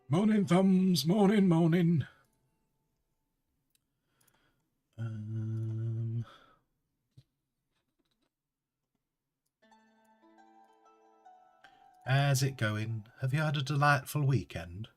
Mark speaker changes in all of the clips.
Speaker 1: Morning, thumbs. Morning, morning. How's it going? Have you had a delightful weekend?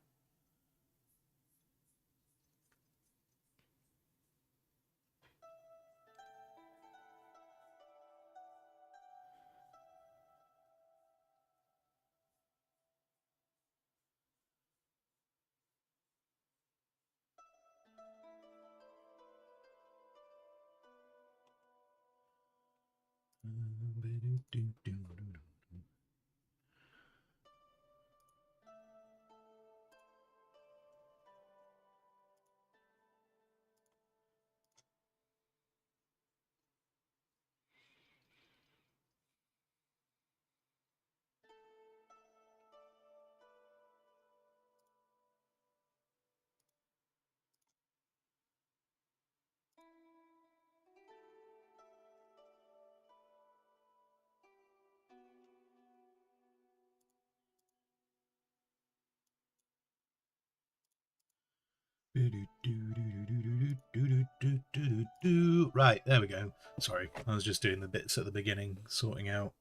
Speaker 1: Right, there we go. Sorry, I was just doing the bits at the beginning, sorting out,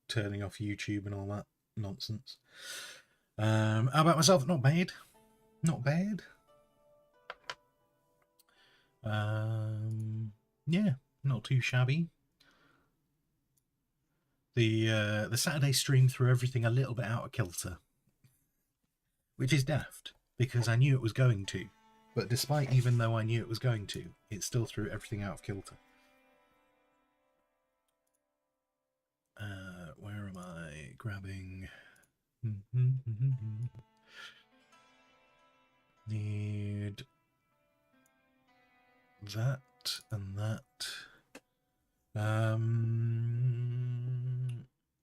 Speaker 1: turning off YouTube and all that nonsense. How about myself? Not bad. Not bad. Yeah, not too shabby. The Saturday stream threw everything a little bit out of kilter, which is daft because I knew it was going to. But despite even though I knew it was going to, it still threw everything out of kilter. Where am I grabbing? Need that and that.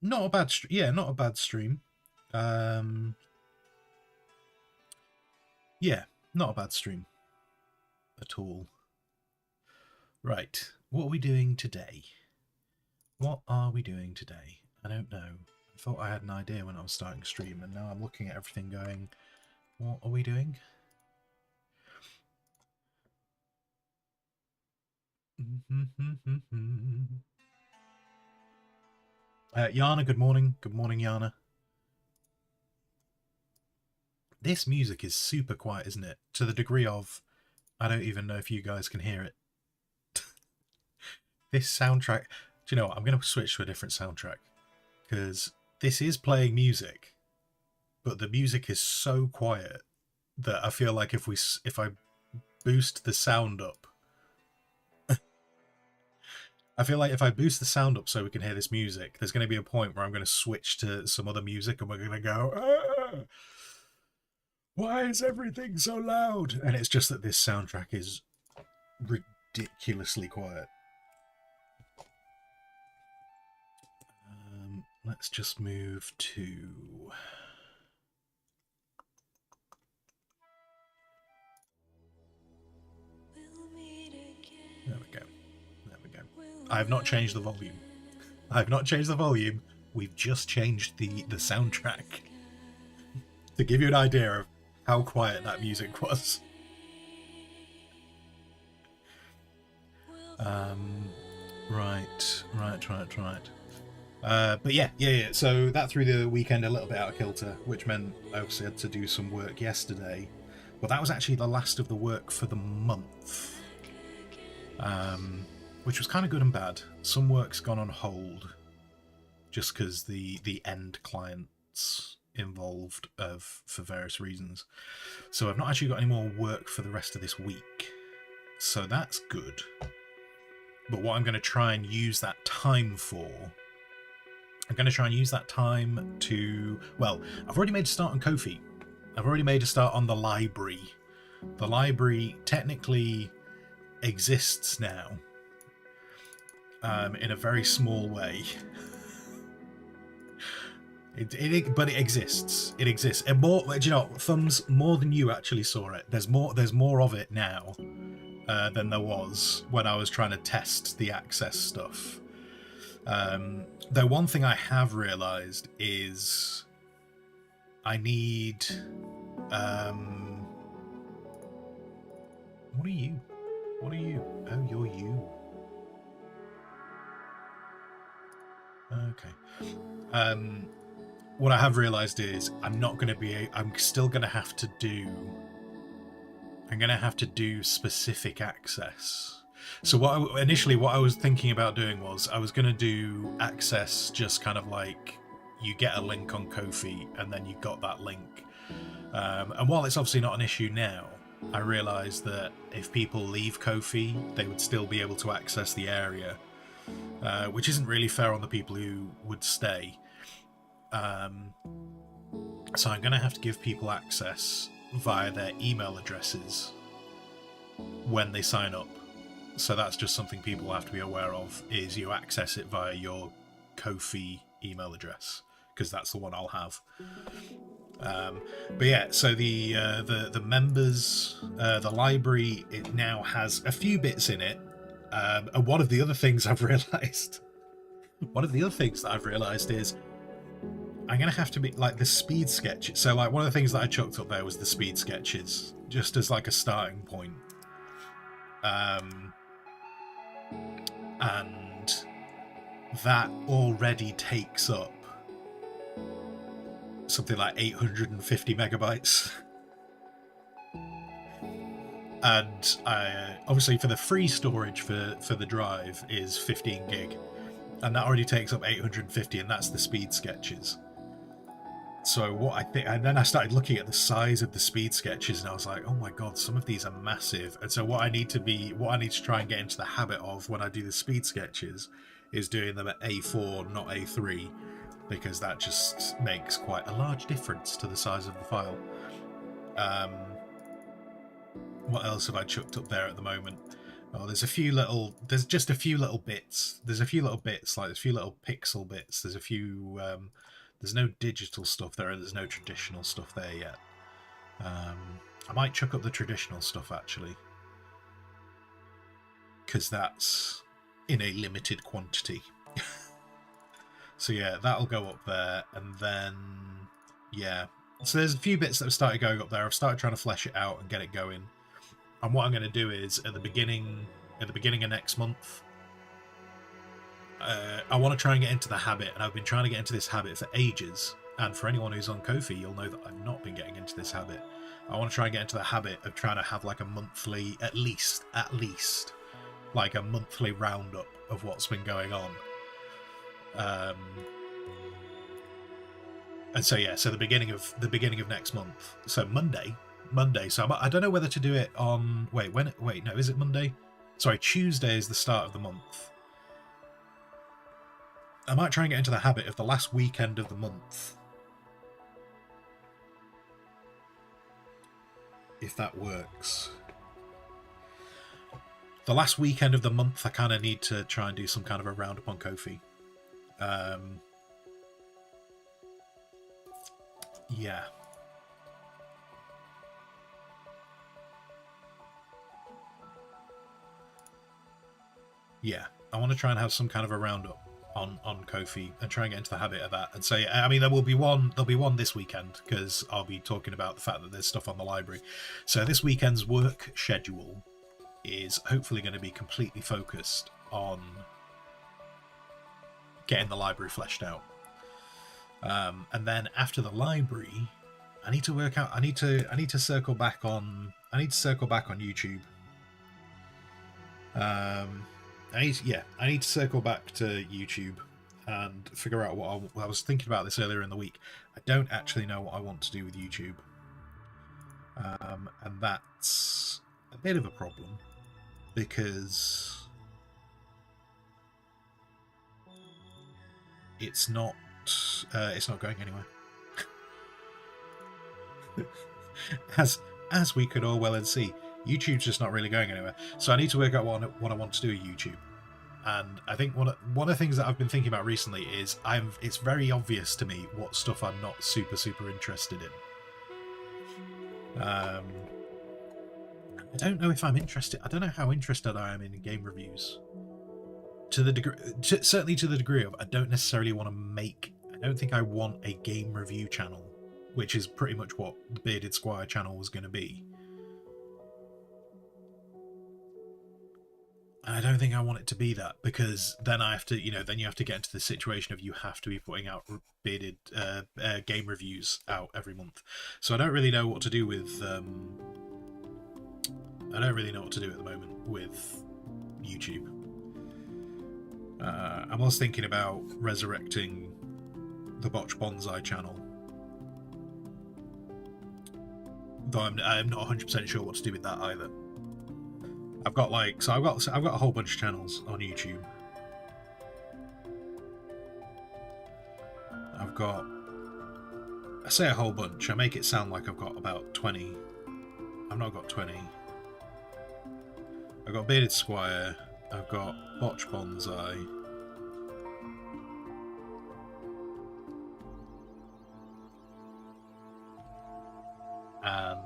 Speaker 1: Not a bad yeah, not a bad stream. Yeah, not a bad stream at all. Right, what are we doing today? What are we doing today? I don't know. I thought I had an idea when I was starting stream, and now I'm looking at everything going, what are we doing? Yana, good morning. Good morning, Yana. This music is super quiet, isn't it? To the degree of, I don't even know if you guys can hear it. This soundtrack, do you know what? I'm going to switch to a different soundtrack because this is playing music, but the music is so quiet that I feel like if I boost the sound up, I feel like if I boost the sound up so we can hear this music, there's going to be a point where I'm going to switch to some other music and we're going to go, ah, why is everything so loud? And it's just that this soundtrack is ridiculously quiet. Let's just move to... There we go. There we go. I have not changed the volume. I have not changed the volume. We've just changed the soundtrack. To give you an idea of how quiet that music was. Right. But yeah. So that threw the weekend a little bit out of kilter, which meant I obviously had to do some work yesterday. But that was actually the last of the work for the month, which was kind of good and bad. Some work's gone on hold just because the end clients involved for various reasons. So I've not actually got any more work for the rest of this week. So that's good. But what I'm going to try and use that time for... I'm going to try and use that time to... Well, I've already made a start on Kofi. I've already made a start on the library. The library technically exists now. In a very small way. But it exists. It exists. And more, do you know, Thumbs, more than you actually saw it. There's more of it now than there was when I was trying to test the access stuff. Though one thing I have realised is I need What are you? What are you? Oh, you're you. Okay. What I have realised is I'm not going to be. I'm still going to have to do. I'm going to have to do specific access. So initially what I was thinking about doing was I was going to do access just kind of like you get a link on Kofi and then you got that link. And while it's obviously not an issue now, I realised that if people leave Kofi, they would still be able to access the area, which isn't really fair on the people who would stay. So I'm going to have to give people access via their email addresses when they sign up. So that's just something people have to be aware of, is you access it via your Kofi email address, because that's the one I'll have. But yeah, so the members, the library, it now has a few bits in it. And one of the other things I've realised is I'm going to have to be like the speed sketches. So like one of the things that I chucked up there was the speed sketches, just as like a starting point. And that already takes up something like 850 megabytes. And obviously for the free storage for the drive is 15 gig. And that already takes up 850, and that's the speed sketches. So what I think, and then I started looking at the size of the speed sketches, and I was like, oh my god, some of these are massive. And so what I need to try and get into the habit of when I do the speed sketches is doing them at A4, not A3, because that just makes quite a large difference to the size of the file. What else have I chucked up there at the moment? Oh, there's just a few little bits. There's a few little bits, like there's a few little pixel bits. There's a few, there's no digital stuff there, there's no traditional stuff there yet. I might chuck up the traditional stuff, actually. Because that's in a limited quantity. So yeah, that'll go up there, and then, yeah. So there's a few bits that have started going up there. I've started trying to flesh it out and get it going. And what I'm going to do is at the beginning of next month, I want to try and get into the habit, and I've been trying to get into this habit for ages. And for anyone who's on Kofi, you'll know that I've not been getting into this habit. I want to try and get into the habit of trying to have like a monthly, at least, like a monthly roundup of what's been going on. And so yeah, so the beginning of next month. So Monday. So I don't know whether to do it on. Wait, no, is it Monday? Sorry, Tuesday is the start of the month. I might try and get into the habit of the last weekend of the month, if that works. The last weekend of the month, I kind of need to try and do some kind of a roundup on Kofi. Yeah. Yeah, I want to try and have some kind of a roundup on Kofi and try and get into the habit of that. And so, I mean, there'll be one this weekend, because I'll be talking about the fact that there's stuff on the library. So this weekend's work schedule is hopefully going to be completely focused on getting the library fleshed out. And then after the library, I need to work out. I need to circle back on YouTube. I need to circle back to YouTube and figure out what I was thinking about this earlier in the week. I don't actually know what I want to do with YouTube, and that's a bit of a problem because it's not going anywhere. as we could all well and see, YouTube's just not really going anywhere. So I need to work out what I want to do with YouTube. And I think one of the things that I've been thinking about recently is it's very obvious to me what stuff I'm not super interested in. I don't know if I'm interested. I don't know how interested I am in game reviews. Certainly to the degree of I don't necessarily want to make. I don't think I want a game review channel which is pretty much what the Bearded Squire channel was going to be. I don't think I want it to be that, because then I have to, then you have to get into the situation of you have to be putting out bearded game reviews out every month. So I don't really know what to do with. I don't really know what to do at the moment with YouTube. I was thinking about resurrecting the Botch Bonsai channel, though I'm not 100% sure what to do with that either. I've got a whole bunch of channels on YouTube. I say a whole bunch, I make it sound like I've got about 20. I've not got 20. I've got Bearded Squire, I've got Botch Bonsai, and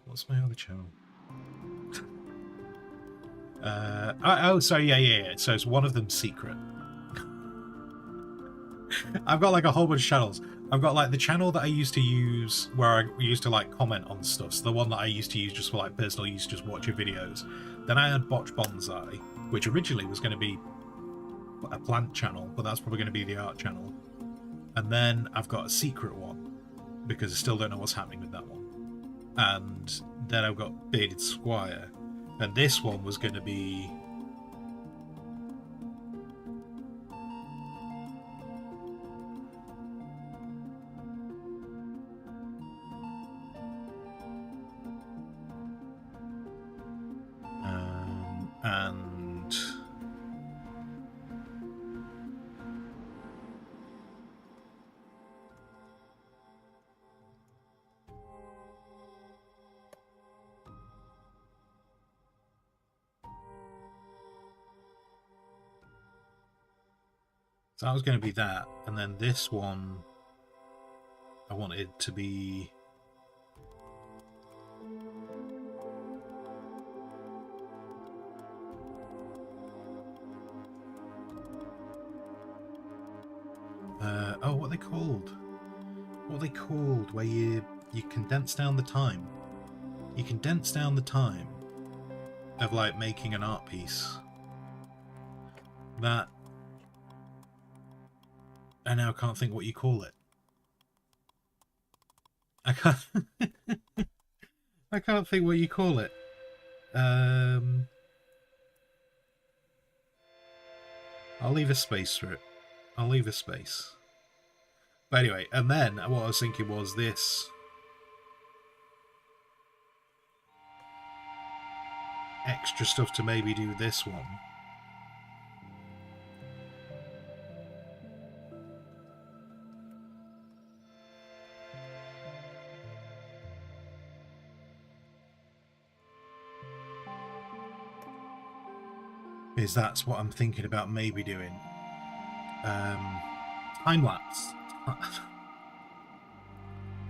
Speaker 1: what's my other channel? Oh, sorry, yeah. So it's one of them secret. I've got like a whole bunch of channels. I've got like the channel that I used to use where I used to like comment on stuff. So the one that I used to use just for like personal use, just watching videos. Then I had Botch Bonsai, which originally was going to be a plant channel, but that's probably going to be the art channel. And then I've got a secret one, because I still don't know what's happening with that one. And then I've got Bearded Squire, and this one was going to be and so that was going to be that, and then this one I wanted to be oh, what are they called? What are they called? Where you condense down the time. You condense down the time of like making an art piece. That I now can't think what you call it. I can't I can't think what you call it. I'll leave a space for it. I'll leave a space. But anyway, and then what I was thinking was this extra stuff to maybe do this one. Is that's what I'm thinking about maybe doing. Time lapse.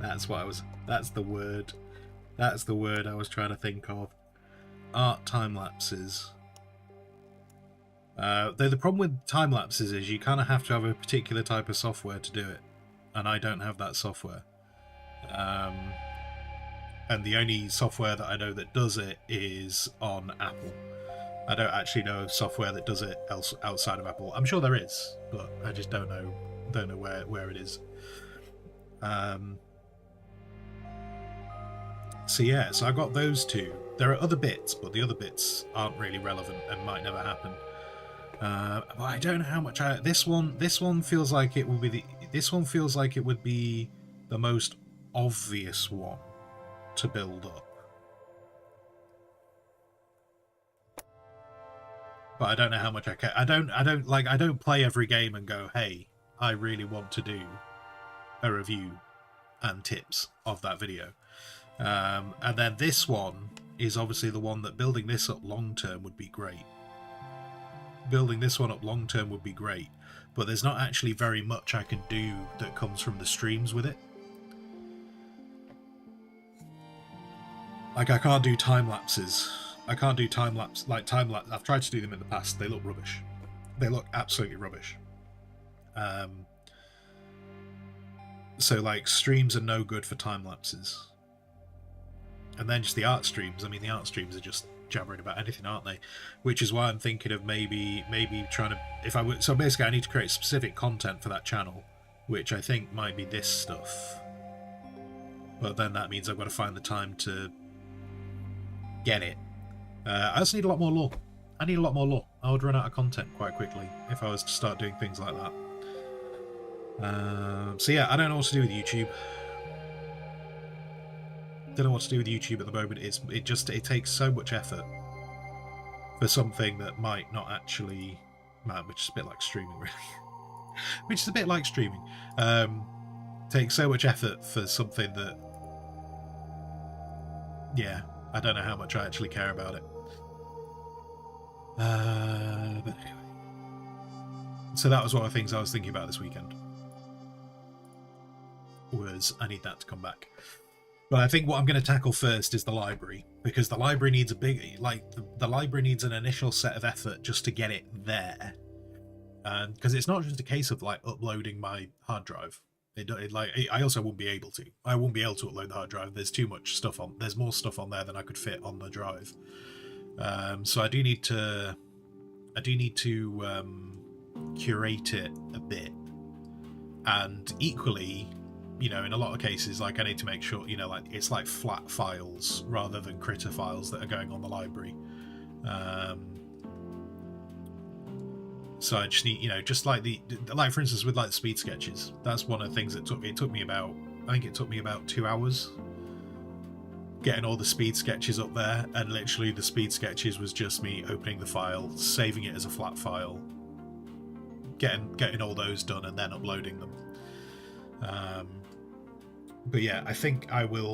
Speaker 1: That's the word I was trying to think of. Art time lapses. Though the problem with time lapses is you kind of have to have a particular type of software to do it, and I don't have that software. And the only software that I know that does it is on Apple. I don't actually know of software that does it else outside of Apple. I'm sure there is, but I just don't know where it is. So yeah, so I got those two. There are other bits, but the other bits aren't really relevant and might never happen. But I don't know how much this one feels like it would be the most obvious one to build up. But I don't know how much I can. I don't play every game and go, hey, I really want to do a review and tips of that video. And then this one is obviously the one that building this up long term would be great. building this one up long term would be great, but there's not actually very much I can do that comes from the streams with it. Like, I can't do time lapses. I can't do time lapse. I've tried to do them in the past. They look rubbish. They look absolutely rubbish. So like, streams are no good for time lapses. And then just the art streams. I mean, the art streams are just jabbering about anything, aren't they? Which is why I'm thinking of maybe trying to, if I would. So basically, I need to create specific content for that channel, which I think might be this stuff. But then that means I've got to find the time to get it. I also need a lot more lore. I need a lot more lore. I would run out of content quite quickly if I was to start doing things like that. So yeah, I don't know what to do with YouTube. Don't know what to do with YouTube at the moment. It takes so much effort for something that might not actually, which is a bit like streaming, really. Which is a bit like streaming. Takes so much effort for something that, yeah, I don't know how much I actually care about it. But anyway. So that was one of the things I was thinking about this weekend. Was I need that to come back. But I think what I'm going to tackle first is the library, because the library needs a big, like, the library needs an initial set of effort just to get it there. And because it's not just a case of like uploading my hard drive. I also won't be able to. I won't be able to upload the hard drive. There's too much stuff on. There's more stuff on there than I could fit on the drive. So I do need to curate it a bit, and equally, you know, in a lot of cases, like, I need to make sure, you know, like, it's like flat files rather than critter files that are going on the library. So I just need, you know, just like like for instance with like the speed sketches, that's one of the things that took me about, I think it took me about 2 hours getting all the speed sketches up there, and literally the speed sketches was just me opening the file, saving it as a flat file, getting all those done, and then uploading them. But yeah, I think that's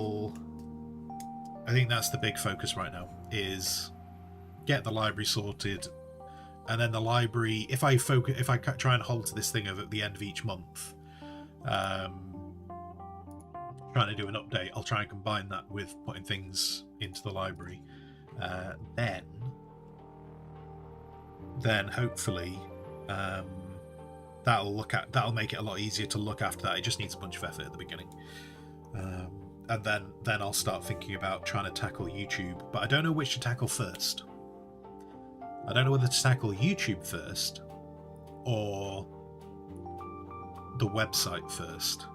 Speaker 1: the big focus right now, is get the library sorted, and then the library, if I try and hold to this thing of at the end of each month, trying to do an update, I'll try and combine that with putting things into the library. Then hopefully that'll make it a lot easier to look after that. It just needs a bunch of effort at the beginning. And then I'll start thinking about trying to tackle YouTube, but I don't know which to tackle first. I don't know whether to tackle YouTube first or the website first.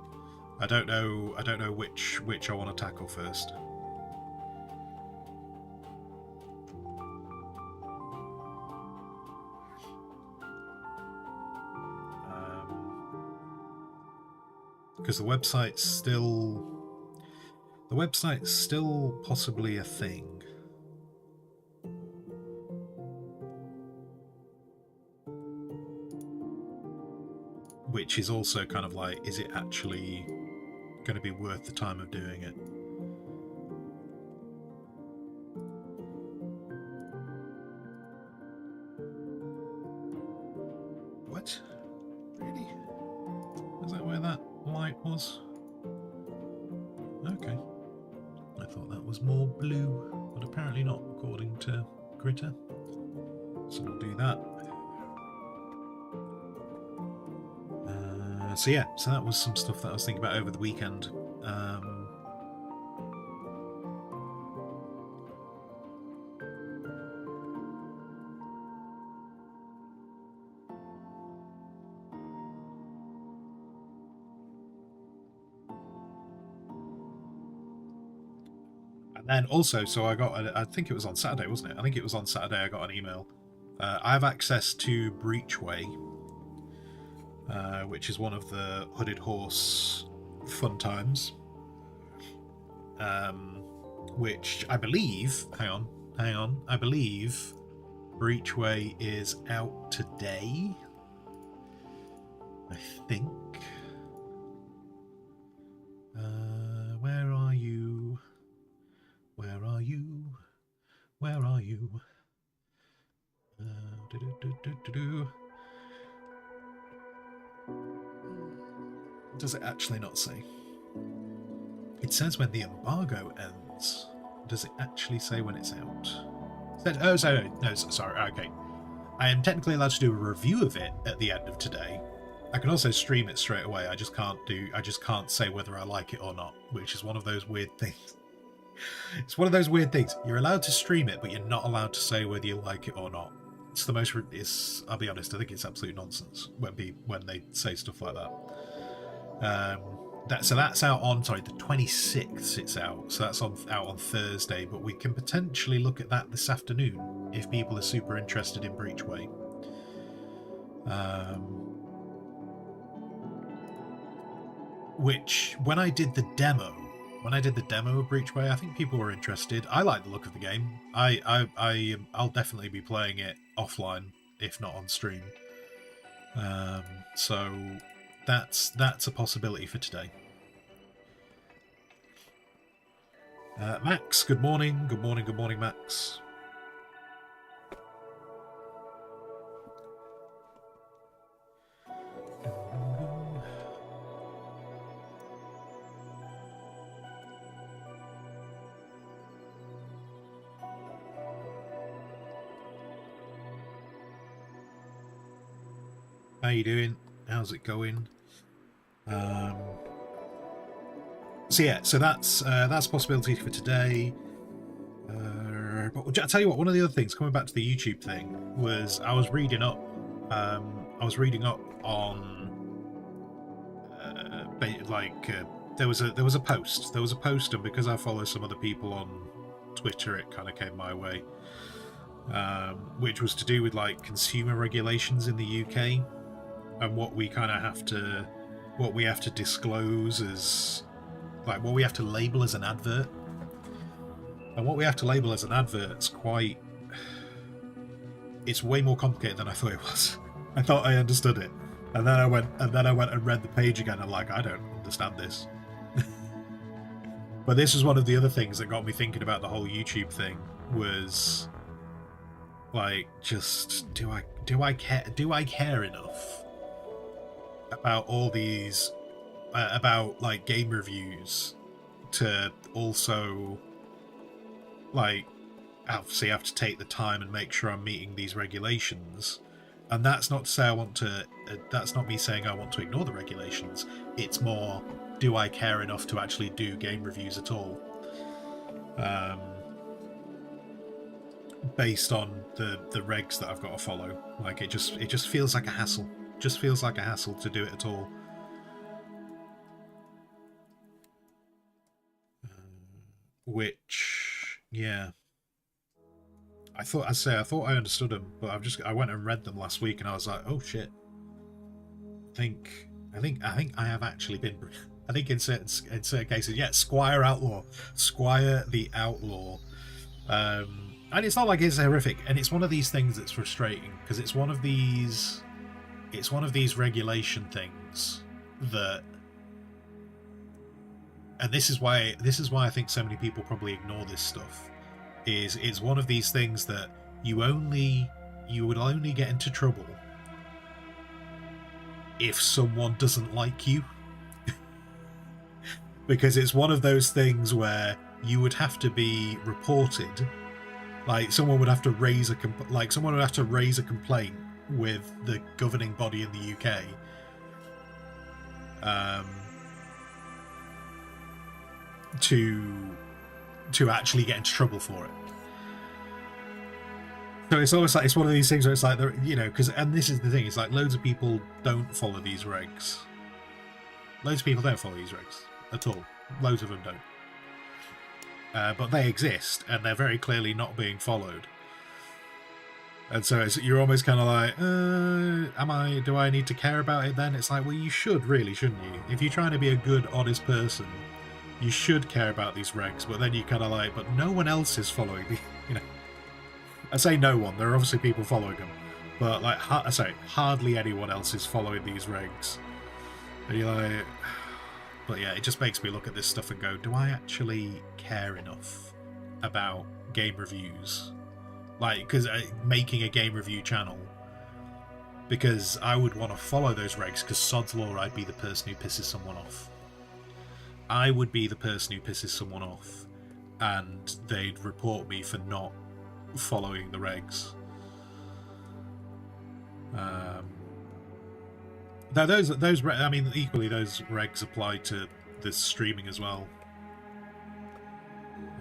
Speaker 1: I don't know which I want to tackle first. Because the website's still possibly a thing. Which is also kind of like, is it actually going to be worth the time of doing it? What? Really? Is that where that light was? Okay. I thought that was more blue, but apparently not, according to Gritter. So we'll do that. So yeah, so that was some stuff that I was thinking about over the weekend. And then also, so I think it was on Saturday, wasn't it? I think it was on Saturday I got an email. I have access to Breachway, which is one of the Hooded Horse fun times, which I believe, hang on, I believe Breachway is out today, I think. Where are you? Where are you? Where are you? Does it actually not say? It says when the embargo ends. Does it actually say when it's out? Oh, sorry, no, sorry, okay. I am technically allowed to do a review of it at the end of today. I can also stream it straight away. I just can't say whether I like it or not, which is one of those weird things. It's one of those weird things. You're allowed to stream it, but you're not allowed to say whether you like it or not. It's the most. I'll be honest. I think it's absolute nonsense when they say stuff like that. So that's out on the 26th. It's out. So that's out on Thursday. But we can potentially look at that this afternoon if people are super interested in Breachway. Which when I did the demo of Breachway, I think people were interested. I like the look of the game. I'll definitely be playing it offline, if not on stream. So that's a possibility for today. Max, good morning. Good morning, Max. How you doing? How's it going? So yeah, so that's a possibility for today. But I'll tell you what, one of the other things, coming back to the YouTube thing, was I was reading up on there was a post, and because I follow some other people on Twitter, it kind of came my way, which was to do with like consumer regulations in the UK and what we have to disclose as, like, what we have to label as an advert. And what we have to label as an advert is it's way more complicated than I thought it was. I thought I understood it, and then I went and read the page again. I'm like, I don't understand this. But this was one of the other things that got me thinking about the whole YouTube thing. Was like, just do I care enough about all these about like game reviews to also like obviously have to take the time and make sure I'm meeting these regulations. And that's not to say that's not me saying I want to ignore the regulations. It's more, do I care enough to actually do game reviews at all? Based on the regs that I've got to follow. Like, it just feels like a hassle. Just feels like a hassle to do it at all. Which, yeah, I thought I understood them, but I went and read them last week, and I was like, oh shit. I think I have actually been. I think in certain cases, yeah, Squire the Outlaw, and it's not like it's horrific, and it's one of these things that's frustrating because it's one of these regulation things that. And this is why I think so many people probably ignore this stuff. It's one of these things that you would only get into trouble if someone doesn't like you. Because it's one of those things where you would have to be reported. Like, someone would have to raise a complaint with the governing body in the UK. To actually get into trouble for it. So it's almost like it's one of these things where it's like, and this is the thing, it's like loads of people don't follow these regs. Loads of people don't follow these regs at all. Loads of them don't. But they exist, and they're very clearly not being followed. And so you're almost kind of like, do I need to care about it then? It's like, well, you should really, shouldn't you? If you're trying to be a good, honest person, you should care about these regs, but then you kind of like, but no one else is following the, I say no one, there are obviously people following them, but like, hardly anyone else is following these regs. And you're like, but yeah, it just makes me look at this stuff and go, do I actually care enough about game reviews? Like, because making a game review channel because I would want to follow those regs, because sod's law, I'd be the person who pisses someone off. I would be the person who pisses someone off, and they'd report me for not following the regs. Now those I mean, equally those regs apply to the streaming as well.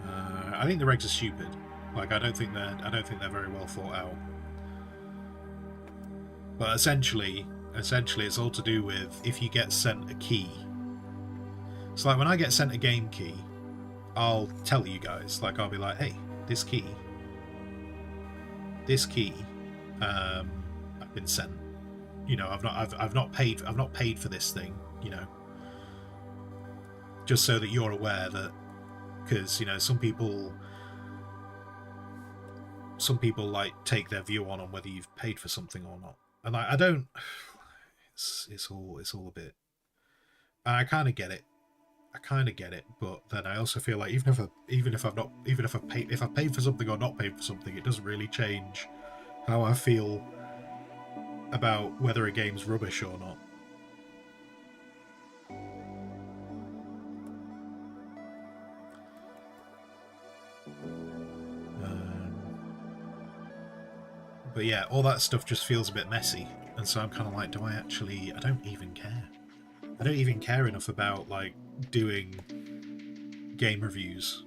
Speaker 1: I think the regs are stupid. Like, I don't think they're very well thought out. But essentially, it's all to do with if you get sent a key. So, like, when I get sent a game key, I'll tell you guys. Like, I'll be like, hey, this key, I've been sent. You know, I've not paid for this thing. You know, just so that you're aware that, because, you know, some people like take their view on whether you've paid for something or not, and I don't. It's all a bit. And I kind of get it. But then I also feel like if I've paid for something or not paid for something, it doesn't really change how I feel about whether a game's rubbish or not. But yeah, all that stuff just feels a bit messy, and so I'm kind of like, I don't even care. I don't even care enough about, like, doing game reviews.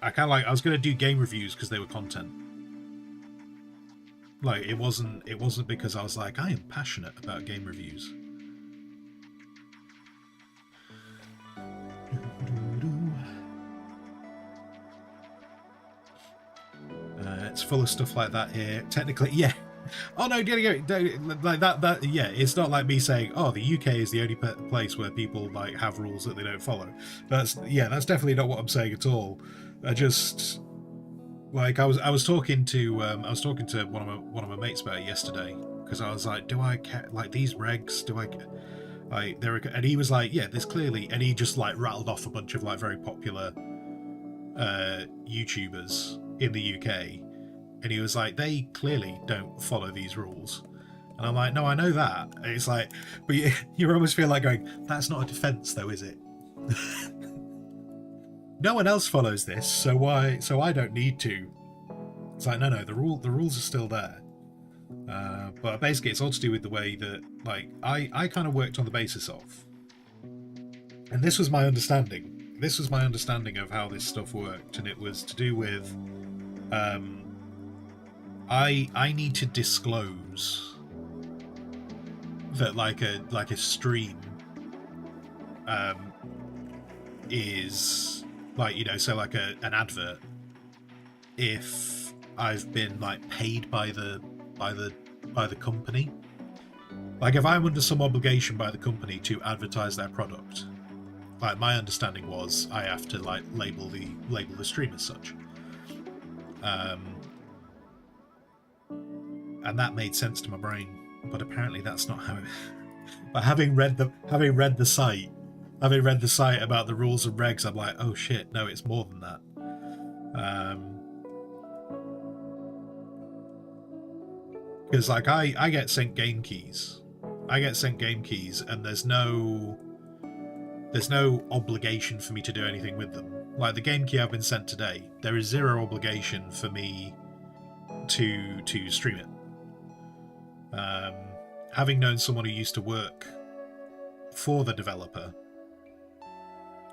Speaker 1: I was going to do game reviews because they were content. Like, it wasn't because I was like, I am passionate about game reviews. It's full of stuff like that here. Technically, yeah. Oh no, like that. Yeah, it's not like me saying, "Oh, the UK is the only place where people like have rules that they don't follow." That's definitely not what I'm saying at all. I just, like, I was talking to one of my mates about it yesterday, because I was like, "Do I care? Like, these regs? Do I like there?" And he was like, "Yeah, there's clearly," and he just like rattled off a bunch of like very popular YouTubers in the UK. And he was like, they clearly don't follow these rules. And I'm like, no, I know that. And it's like, but you almost feel like going, that's not a defense though, is it? No one else follows this, so why? So I don't need to. It's like, no, the rules are still there. But basically, it's all to do with the way that, like, I kind of worked on the basis of, and this was my understanding. This was my understanding of how this stuff worked, and it was to do with, I need to disclose that like a stream is like, you know, so like an advert, if I've been like paid by the company. Like, if I'm under some obligation by the company to advertise their product, like, my understanding was I have to like label the stream as such. And that made sense to my brain, but apparently that's not how it. But having read the site about the rules and regs, I'm like, oh shit, no, it's more than that. Because like I get sent game keys, and there's no obligation for me to do anything with them. Like, the game key I've been sent today, there is zero obligation for me to stream it. Having known someone who used to work for the developer,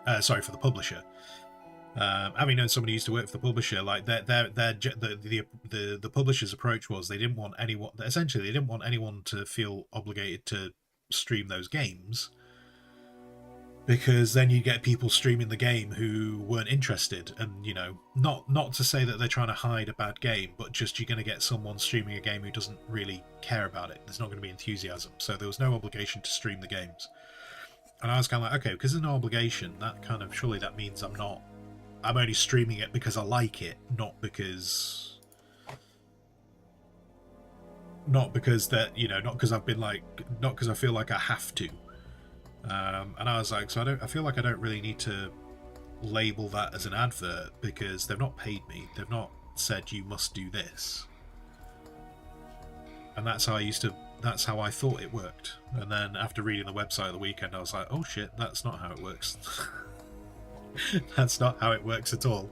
Speaker 1: for the publisher, having known somebody who used to work for the publisher, like the publisher's approach was they didn't want anyone to feel obligated to stream those games, because then you get people streaming the game who weren't interested. And, you know, not to say that they're trying to hide a bad game, but just you're going to get someone streaming a game who doesn't really care about it. There's not going to be enthusiasm, so there was no obligation to stream the games. And I was kind of like, okay, because there's no obligation, that kind of, surely that means I'm only streaming it because I like it, not because that, you know, not because I feel like I have to. And I was like, so I feel like I don't really need to label that as an advert, because they've not paid me. They've not said you must do this. and that's how I thought it worked. And then after reading the website at the weekend, I was like, oh shit, that's not how it works. That's not how it works at all.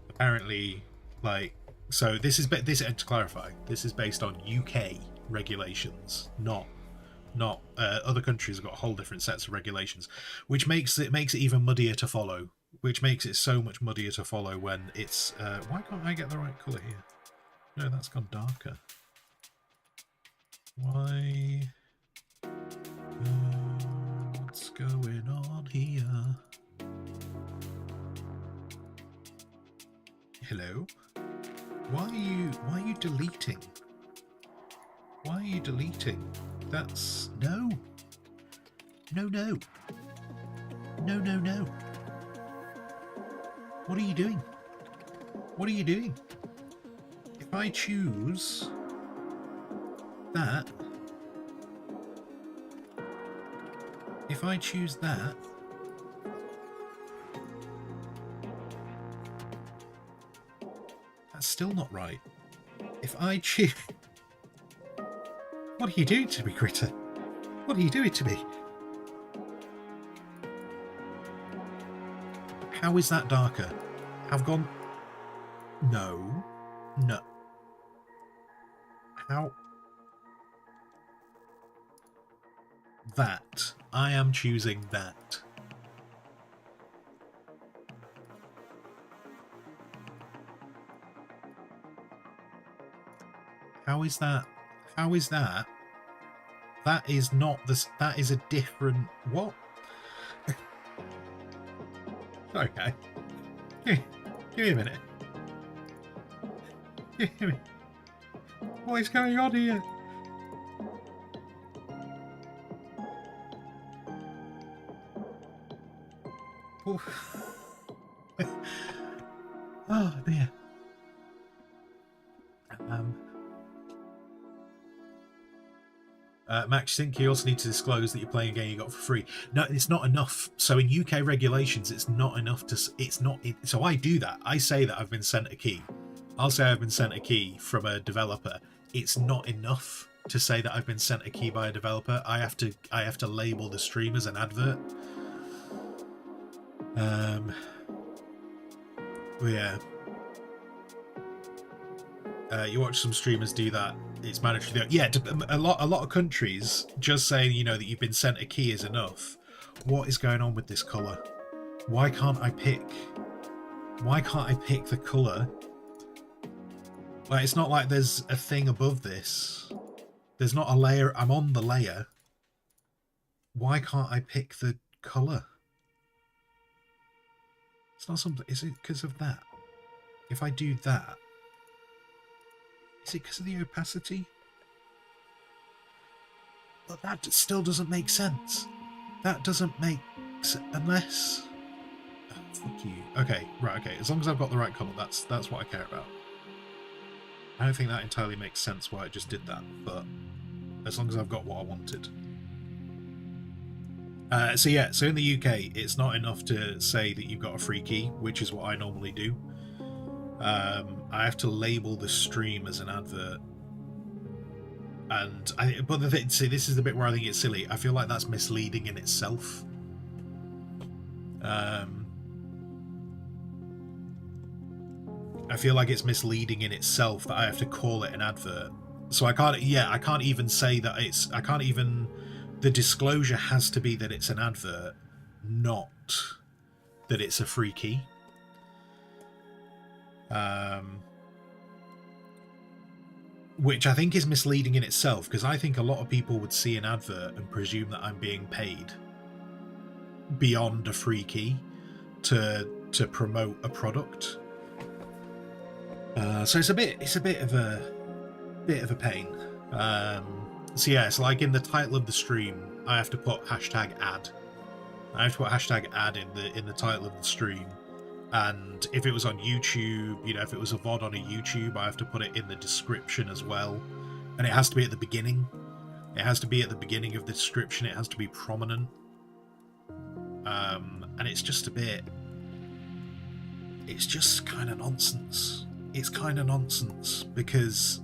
Speaker 1: Apparently, like, so this to clarify, this is based on UK regulations, not other countries have got whole different sets of regulations, which makes it even muddier to follow. Which makes it so much muddier to follow when it's. Why can't I get the right colour here? No, that's gone darker. Why? What's going on here? Hello? Why are you deleting? Why are you deleting? That's no. No. What are you doing? What are you doing? If I choose that, that's still not right. If I choose... What are you doing to me, Critter? What are you doing to me? How is that darker? I've gone... No. How? That. I am choosing that. How is that? How is that? That is not this. That is a different. What? Sorry, guy. Give me a minute. Give me. What is going on here? Oh, oh dear. Max, you think you also need to disclose that you're playing a game you got for free? No, it's not enough. So in UK regulations, it's not enough to. It's not. So I do that. I say that I've been sent a key. I'll say I've been sent a key from a developer. It's not enough to say that I've been sent a key by a developer. I have to label the stream as an advert. Yeah. You watch some streamers do that. It's mandatory. Yeah, a lot of countries just saying, you know, that you've been sent a key is enough. What is going on with this color? Why can't I pick the color? Like, it's not like there's a thing above this. There's not a layer. I'm on the layer. Why can't I pick the color? It's not something. Is it because of that? If I do that, is it because of the opacity? But that still doesn't make sense. That doesn't make sense unless... Oh, fuck you. Okay, right, okay. As long as I've got the right colour, that's what I care about. I don't think that entirely makes sense why I just did that, but as long as I've got what I wanted. So yeah, so in the UK, it's not enough to say that you've got a free key, which is what I normally do. I have to label the stream as an advert, and see, this is the bit where I think it's silly. I feel like that's misleading in itself. I feel like it's misleading in itself that I have to call it an advert. So I can't even say that it's. I can't even. The disclosure has to be that it's an advert, not that it's a free key. Which I think is misleading in itself, because I think a lot of people would see an advert and presume that I'm being paid beyond a free key to promote a product. So it's a bit of a pain. So yeah, it's like in the title of the stream, I have to put hashtag ad. I have to put hashtag ad in the title of the stream. And if it was on YouTube, you know, if it was a VOD on a YouTube, I have to put it in the description as well. And it has to be at the beginning. It has to be at the beginning of the description. It has to be prominent. And it's just it's just kind of nonsense. It's kind of nonsense because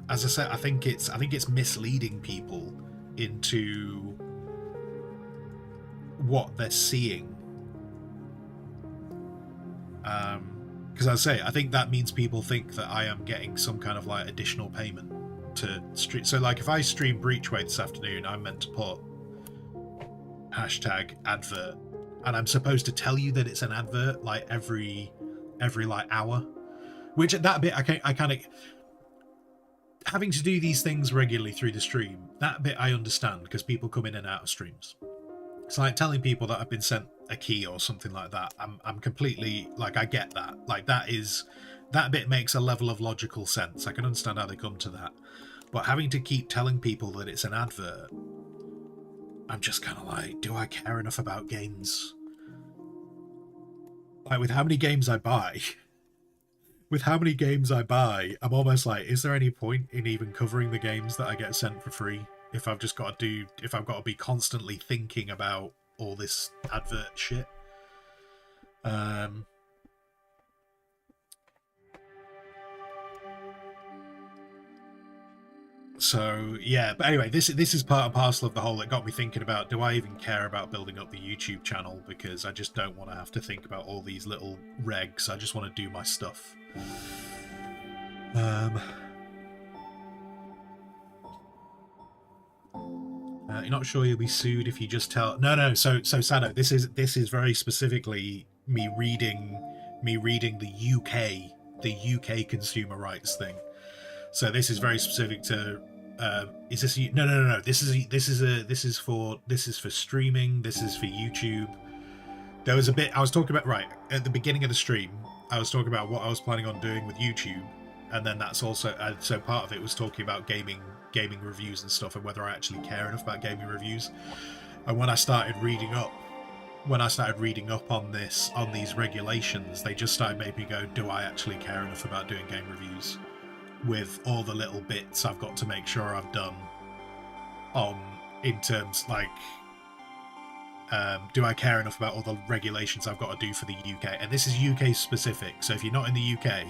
Speaker 1: as I said, I think it's misleading people into what they're seeing. Because I say, I think that means people think that I am getting some kind of like additional payment to stream. So like if I stream Breachway this afternoon, I'm meant to put hashtag advert, and I'm supposed to tell you that it's an advert like every like hour. Which that bit I kind of having to do these things regularly through the stream. That bit I understand because people come in and out of streams. It's like telling people that I've been sent a key or something like that. I'm completely like, I get that. Like that bit makes a level of logical sense. I can understand how they come to that. But having to keep telling people that it's an advert, I'm just kind of like, do I care enough about games? Like with how many games I buy, I'm almost like, is there any point in even covering the games that I get sent for free? If I've got to be constantly thinking about all this advert shit. So yeah, but anyway, this is part and parcel of the whole that got me thinking about, do I even care about building up the YouTube channel? Because I just don't want to have to think about all these little regs. I just want to do my stuff. You're not sure you'll be sued if you just tell. No. So Sado, this is very specifically me reading the UK consumer rights thing. So this is very specific to. Is this no? This is for streaming. This is for YouTube. There was a bit I was talking about right at the beginning of the stream. I was talking about what I was planning on doing with YouTube, and then that's also so part of it was talking about gaming reviews and stuff, and whether I actually care enough about gaming reviews. And when I started reading up on these regulations, they just started making me go, do I actually care enough about doing game reviews? With all the little bits I've got to make sure I've done in terms like do I care enough about all the regulations I've got to do for the UK? And this is UK specific, so if you're not in the UK,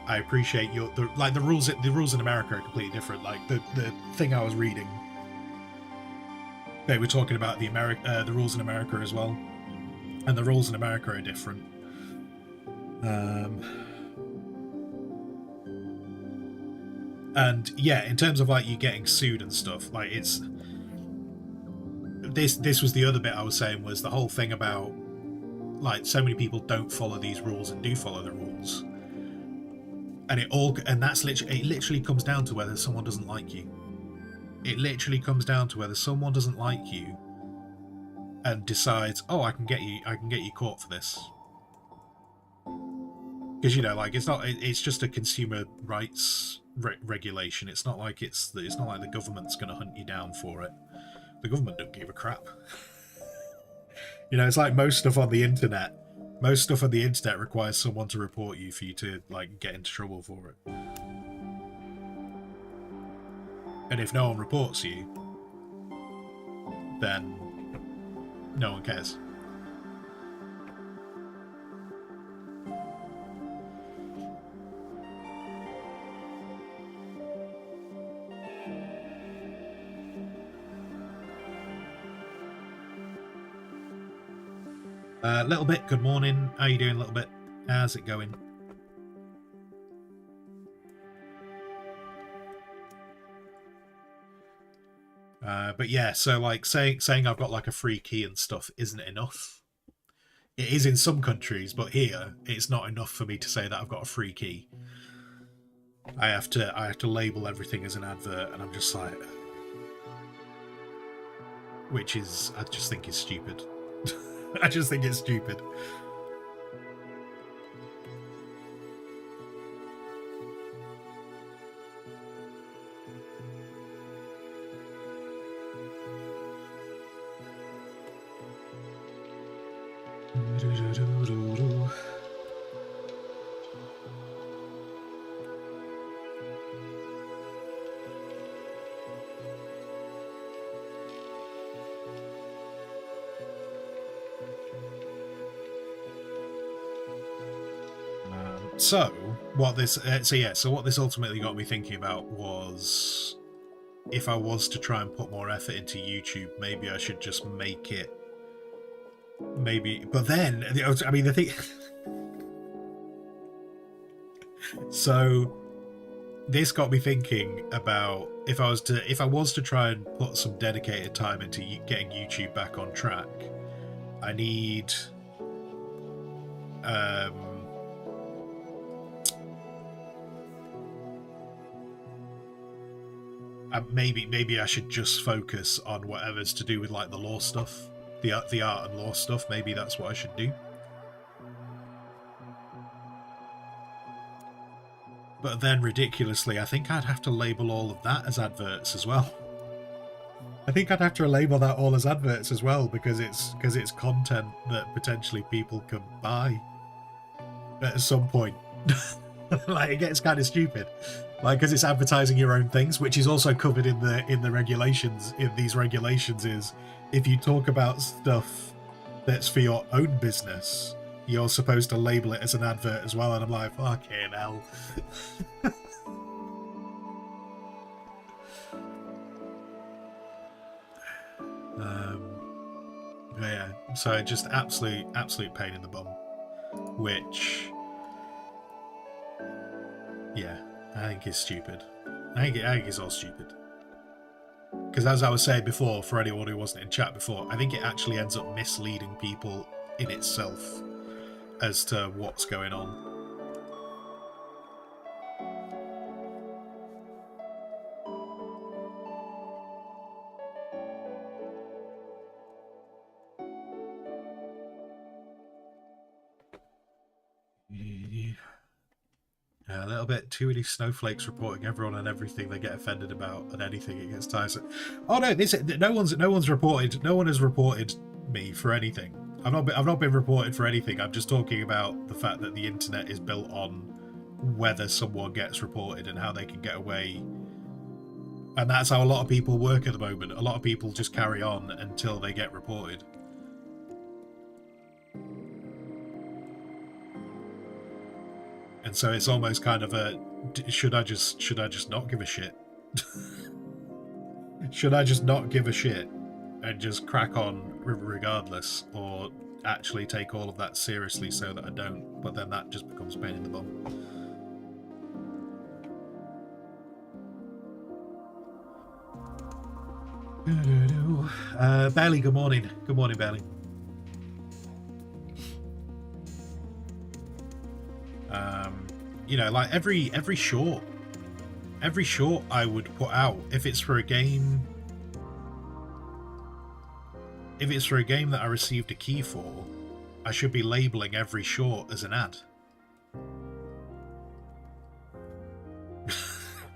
Speaker 1: I appreciate the rules in America are completely different. Like the thing I was reading, they were talking about the rules in America as well, and the rules in America are different. And yeah, in terms of like you getting sued and stuff, like it's this was the other bit I was saying, was the whole thing about like so many people don't follow these rules and do follow the rules, and it literally comes down to whether someone doesn't like you. It literally comes down to whether someone doesn't like you and decides, oh, I can get you caught for this. Because like it's just a consumer rights regulation. It's not like the government's going to hunt you down for it. The government don't give a crap. It's like most stuff on the internet. Most stuff on the internet requires someone to report you for you to like get into trouble for it. And if no one reports you, then no one cares. Little bit, good morning. How you doing, Little bit? How's it going? But yeah, so like saying I've got like a free key and stuff isn't enough. It is in some countries, but here it's not enough for me to say that I've got a free key. I have to label everything as an advert, and I'm just like, I just think it's stupid. I just think it's stupid. So, what this so what this ultimately got me thinking about was, if I was to try and put more effort into YouTube, maybe I should just make it, but then I mean the thing so this got me thinking about, if I was to try and put some dedicated time into getting YouTube back on track, I need maybe I should just focus on whatever's to do with like the law stuff, the art and law stuff. Maybe that's what I should do. But then, ridiculously, I think I'd have to label all of that as adverts as well. I think I'd have to label that all as adverts as well, because it's content that potentially people can buy at some point. Like, it gets kind of stupid, like, because it's advertising your own things, which is also covered in the regulations. In these regulations, is if you talk about stuff that's for your own business, you're supposed to label it as an advert as well. And I'm like, fucking hell. Yeah, so just absolute pain in the bum, which, yeah, I think is stupid. I think it's all stupid. Because as I was saying before, for anyone who wasn't in chat before, I think it actually ends up misleading people in itself as to what's going on. A little bit too many snowflakes reporting everyone and everything they get offended about, and anything it gets tiresome. Oh no, no one has reported me for anything. I've not been reported for anything. I'm just talking about the fact that the internet is built on whether someone gets reported and how they can get away. And that's how a lot of people work at the moment. A lot of people just carry on until they get reported. And so it's almost kind of a, should I just not give a shit? Should I just not give a shit and just crack on regardless, or actually take all of that seriously so that I don't? But then that just becomes a pain in the bum. Bailey, good morning. Good morning, Bailey. You know, like every short I would put out, if it's for a game that I received a key for, I should be labeling every short as an ad.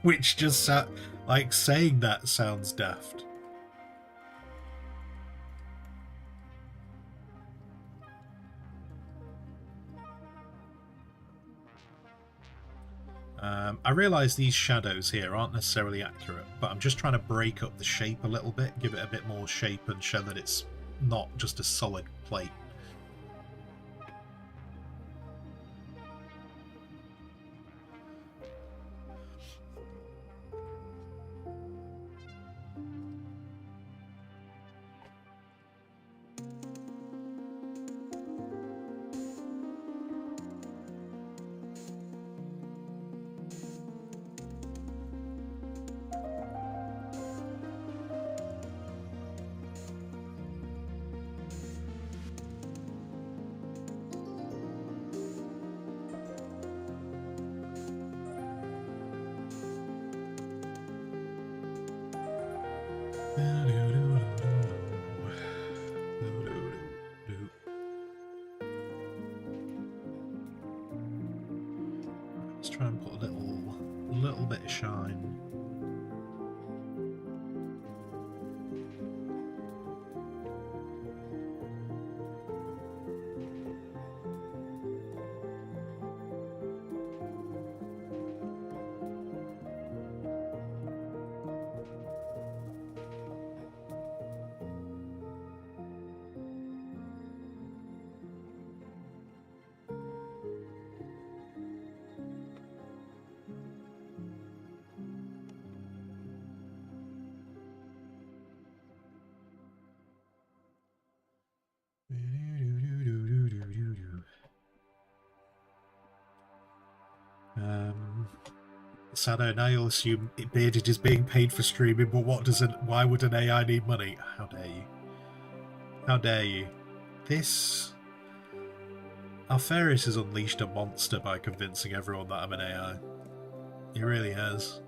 Speaker 1: Which just like, saying that sounds daft. I realise these shadows here aren't necessarily accurate, but I'm just trying to break up the shape a little bit, give it a bit more shape, and show that it's not just a solid plate. Let's try and put a little bit of shine. Sado, now you'll assume Bearded is being paid for streaming, but why would an AI need money? How dare you? How dare you? This... Alfarius has unleashed a monster by convincing everyone that I'm an AI. He really has.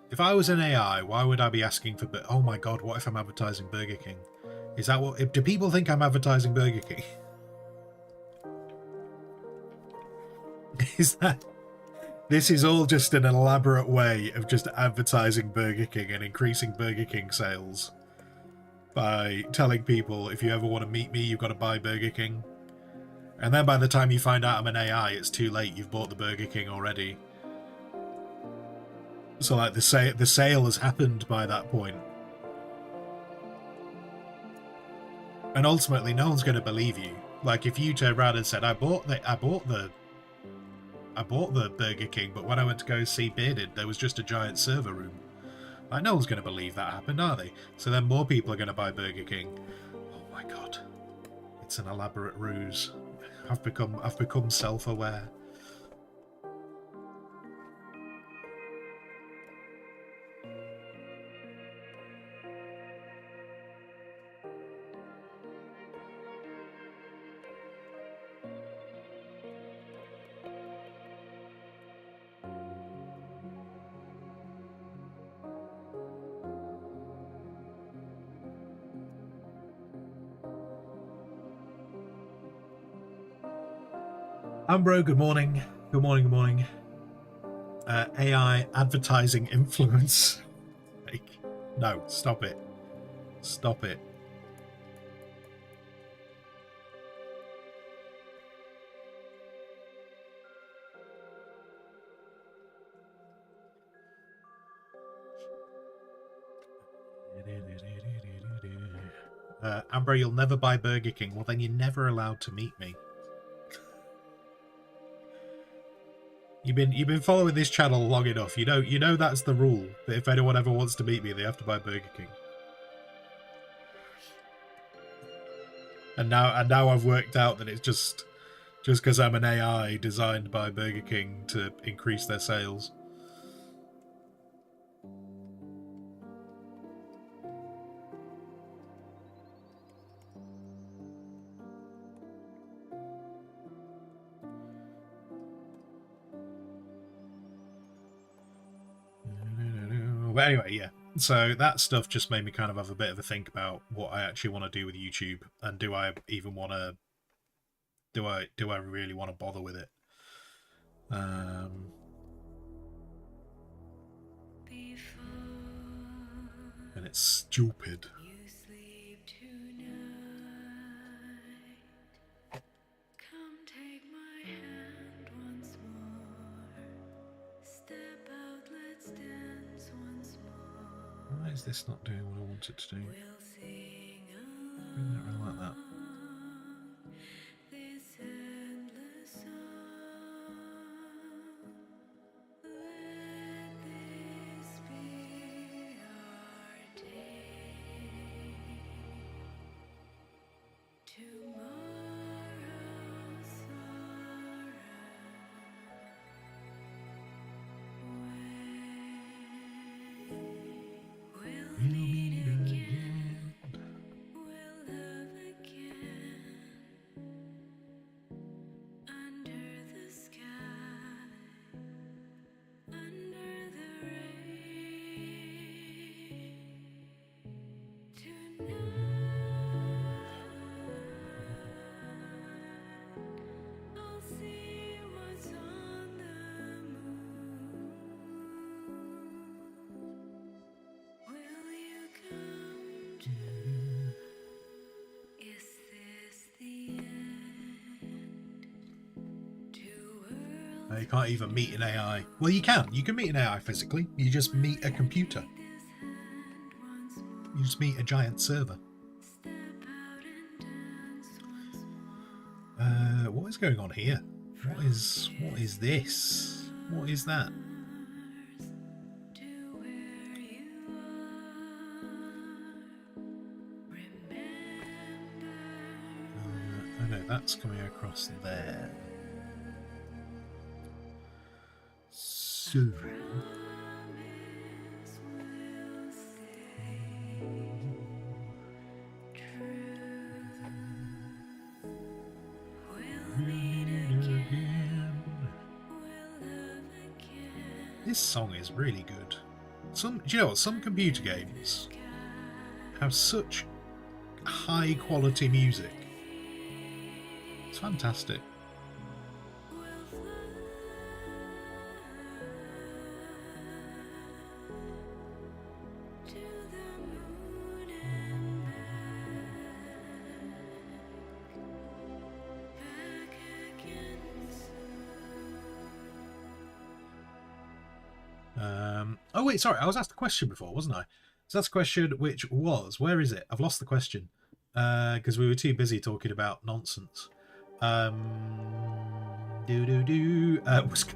Speaker 1: If I was an AI, why would I be asking for... Oh my god, what if I'm advertising Burger King? Is that what... Do people think I'm advertising Burger King? Is that... This is all just an elaborate way of just advertising Burger King and increasing Burger King sales by telling people, if you ever want to meet me, you've got to buy Burger King. And then by the time you find out I'm an AI, it's too late. You've bought the Burger King already. So like the sale has happened by that point. And ultimately, no one's going to believe you. Like if you turned around and said, I bought the Burger King, but when I went to go see Bearded, there was just a giant server room. Like, no one's going to believe that happened, are they? So then more people are going to buy Burger King. Oh my god. It's an elaborate ruse. I've become self-aware. Ambro, good morning. Good morning, good morning. AI advertising influence. Like, no, stop it. Stop it. Ambro, you'll never buy Burger King. Well, then you're never allowed to meet me. You've been following this channel long enough. You know that's the rule. That if anyone ever wants to meet me, they have to buy Burger King. And now I've worked out that it's just because I'm an AI designed by Burger King to increase their sales. But anyway, yeah. So that stuff just made me kind of have a bit of a think about what I actually want to do with YouTube, and do I even want to? Do I really want to bother with it? And it's stupid. Why is this not doing what I want it to do? I don't really like that. You can't even meet an AI. Well, you can. You can meet an AI physically. You just meet a computer. You just meet a giant server. What is going on here? What is this? What is that? Oh no, that's coming across there. soon. This song is really good. Do you know what? Some computer games have such high quality music. It's fantastic. Oh wait, sorry, I was asked a question before, wasn't I? So that's a question which was, where is it? I've lost the question because we were too busy talking about nonsense. Was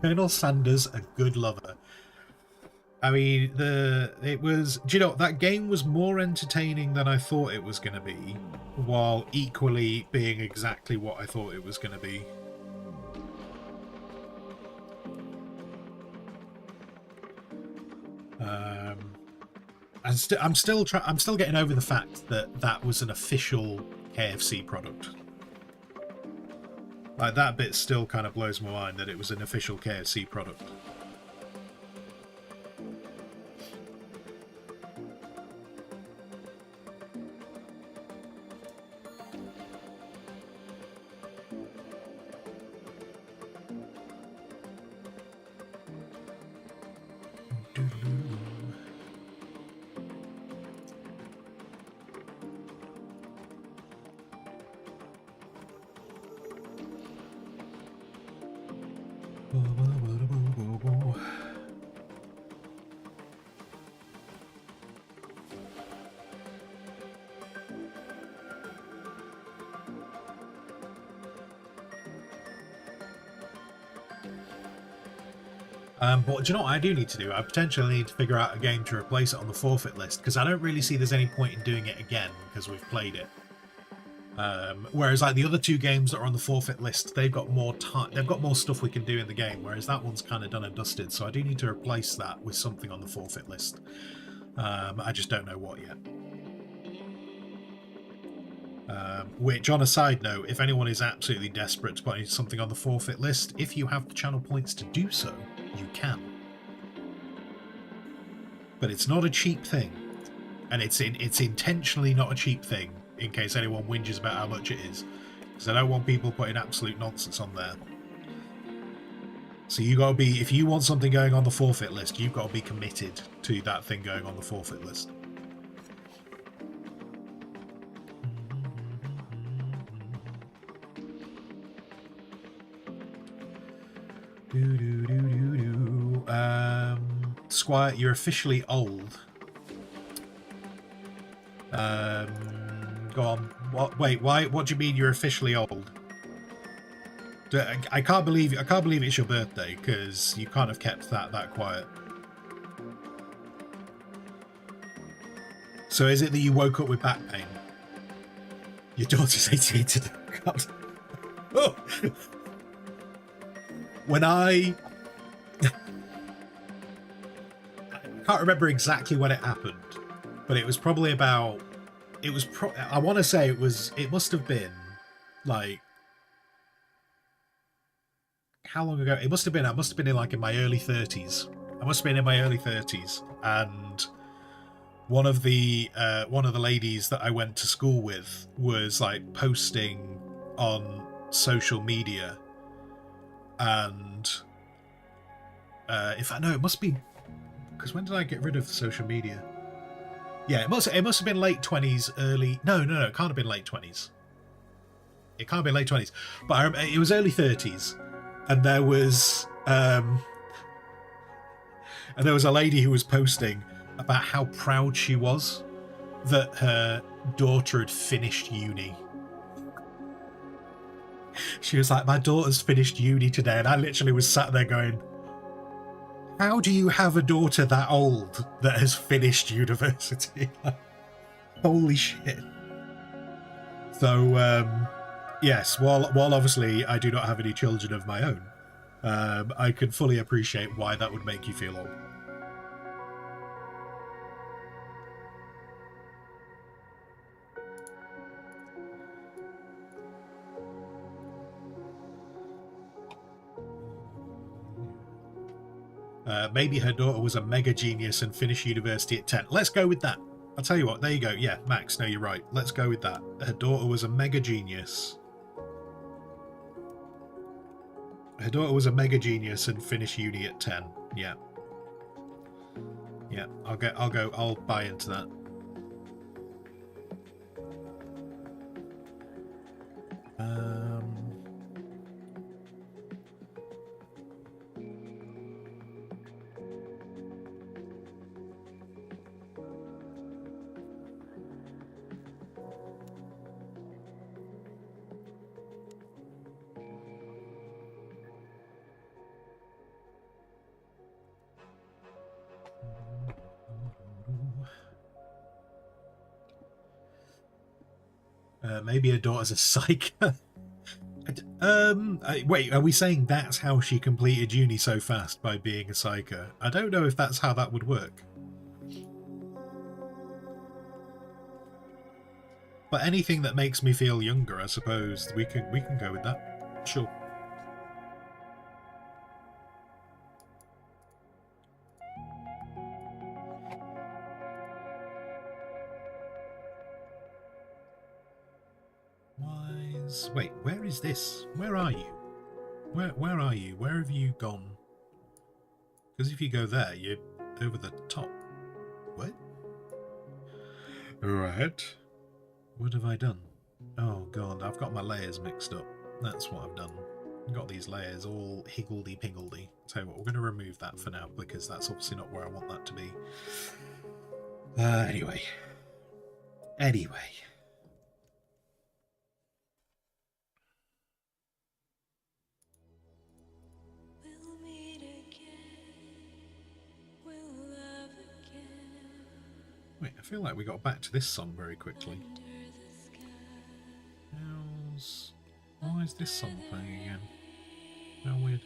Speaker 1: Colonel Sanders a good lover? I mean, it was. Do you know, that game was more entertaining than I thought it was going to be, while equally being exactly what I thought it was going to be. I'm still getting over the fact that that was an official KFC product. Like, that bit still kind of blows my mind that it was an official KFC product. But do you know what I do need to do? I potentially need to figure out a game to replace it on the forfeit list, because I don't really see there's any point in doing it again because we've played it. Whereas like the other two games that are on the forfeit list, they've got more time, they've got more stuff we can do in the game, whereas that one's kind of done and dusted. So I do need to replace that with something on the forfeit list. I just don't know what yet. Which, on a side note, if anyone is absolutely desperate to put something on the forfeit list, if you have the channel points to do so, you can. But it's not a cheap thing, and it's intentionally not a cheap thing, in case anyone whinges about how much it is, because I don't want people putting absolute nonsense on there. So you got to be, if you want something going on the forfeit list, you've got to be committed to that thing going on the forfeit list. Squire, you're officially old. Go on. What? Wait. Why? What do you mean you're officially old? I can't believe it's your birthday, because you can't have kept that quiet. So is it that you woke up with back pain? Your daughter's 18 today. God. Oh. When I can't remember exactly when it happened, but it was probably about. I want to say it must have been like. How long ago? I must have been in like in my early 30s. I must have been in my early 30s, and one of the ladies that I went to school with was like posting on social media, and if I know, it must be, because when did I get rid of social media? Yeah, it must have been late 20s, early. No, it can't have been late 20s. It can't have been late 20s, but I remember, it was early 30s. And there was a lady who was posting about how proud she was that her daughter had finished uni. She was like, my daughter's finished uni today, and I literally was sat there going, how do you have a daughter that old that has finished university? Holy shit. So yes, while obviously I do not have any children of my own, I can fully appreciate why that would make you feel old. Maybe her daughter was a mega genius and finished university at 10. Let's go with that. I'll tell you what, there you go. Yeah, Max, no, you're right. Let's go with that. Her daughter was a mega genius. Her daughter was a mega genius and finished uni at 10. Yeah. Yeah, I'll buy into that. Maybe her daughter's a psycho. Wait, are we saying that's how she completed uni so fast, by being a psycho? I don't know if that's how that would work. But anything that makes me feel younger, I suppose we can go with that. Sure. Wise. Wait, where is this? Where are you? Where are you? Where have you gone? Because if you go there, you're over the top. What? Right. What have I done? Oh god, I've got my layers mixed up. That's what I've done. I've got these layers all higgledy-piggledy. So what, we're going to remove that for now, because that's obviously not where I want that to be. Anyway. Wait, I feel like we got back to this song very quickly. Why is this song playing again? How weird.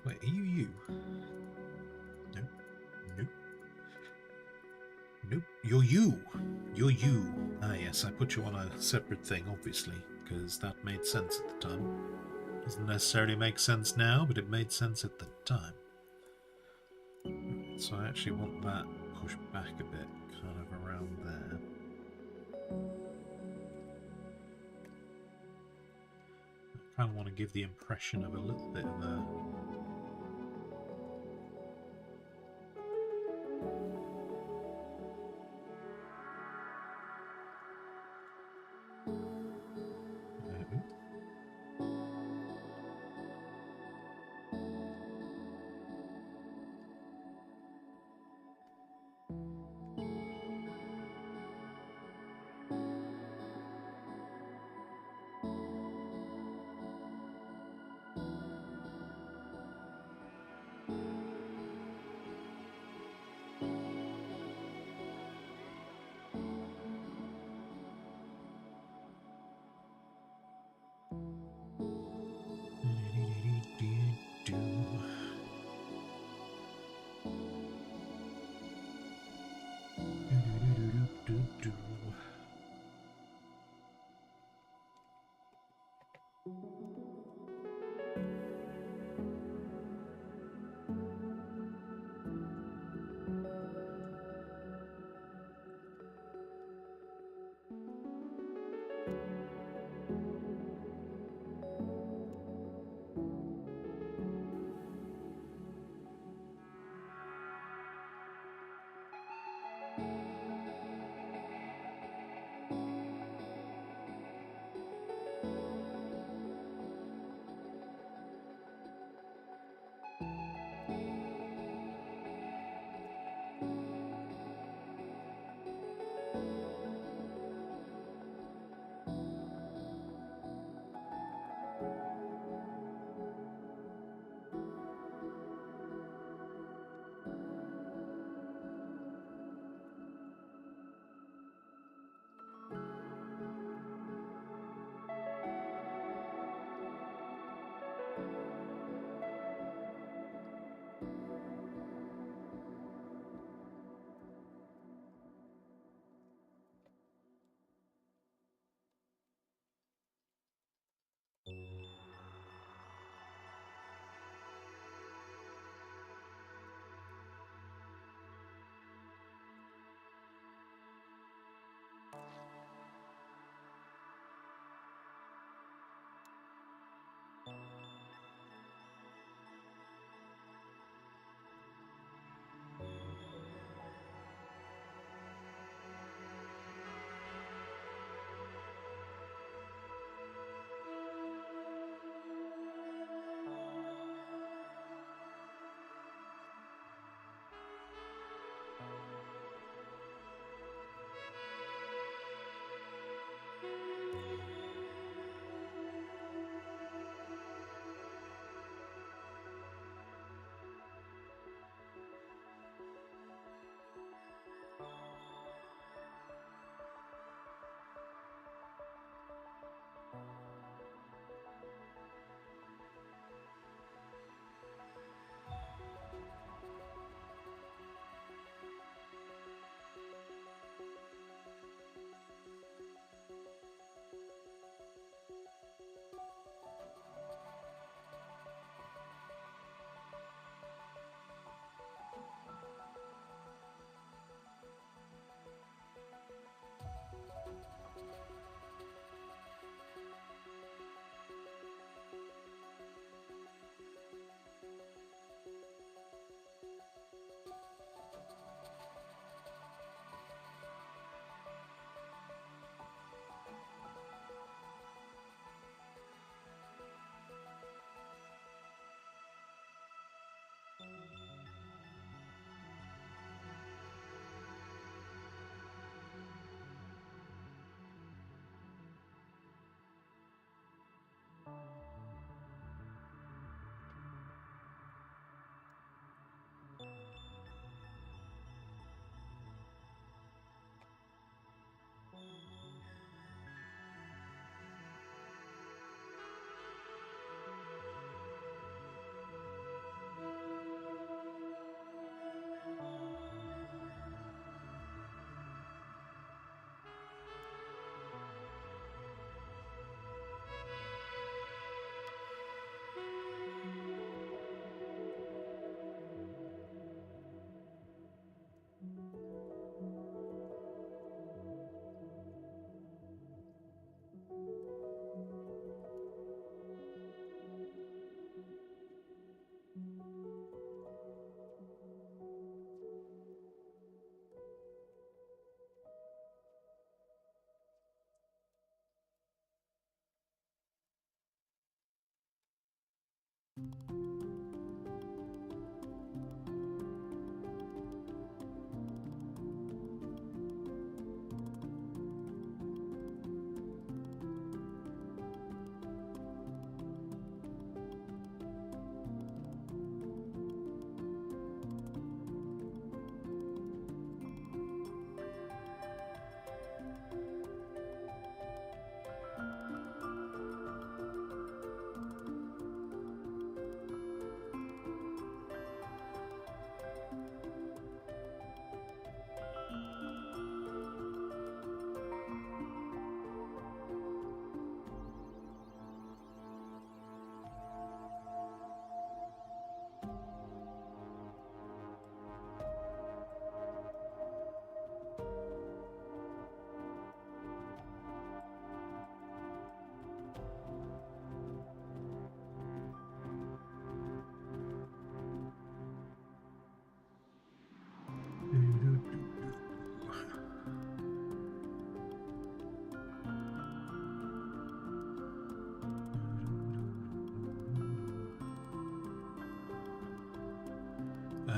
Speaker 1: Wait, are you? Nope. Nope. You're you. Ah yes, I put you on a separate thing, obviously, because that made sense at the time. Doesn't necessarily make sense now, but it made sense at the time. So I actually want that pushed back a bit, kind of around there. I kind of want to give the impression of a little bit of a...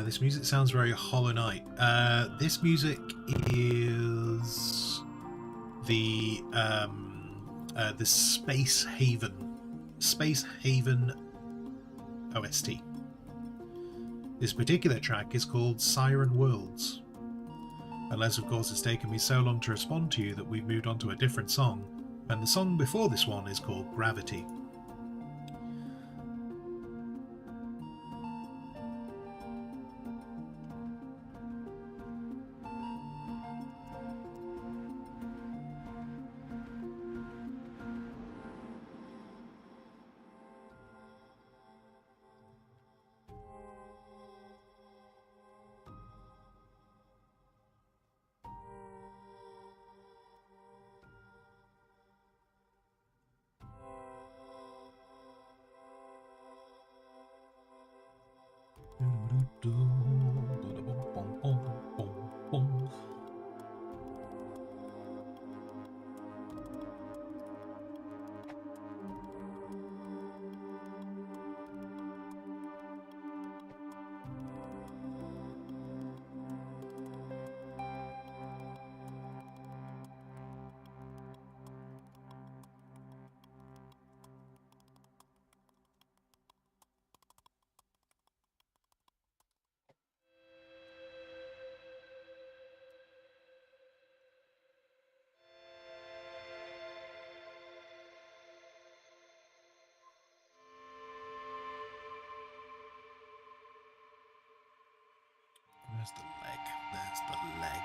Speaker 1: This music sounds very Hollow Knight. This music is the Space Haven OST. This particular track is called Siren Worlds. Unless, of course, it's taken me so long to respond to you that we've moved on to a different song, and the song before this one is called Gravity. Where's the leg? There's the leg.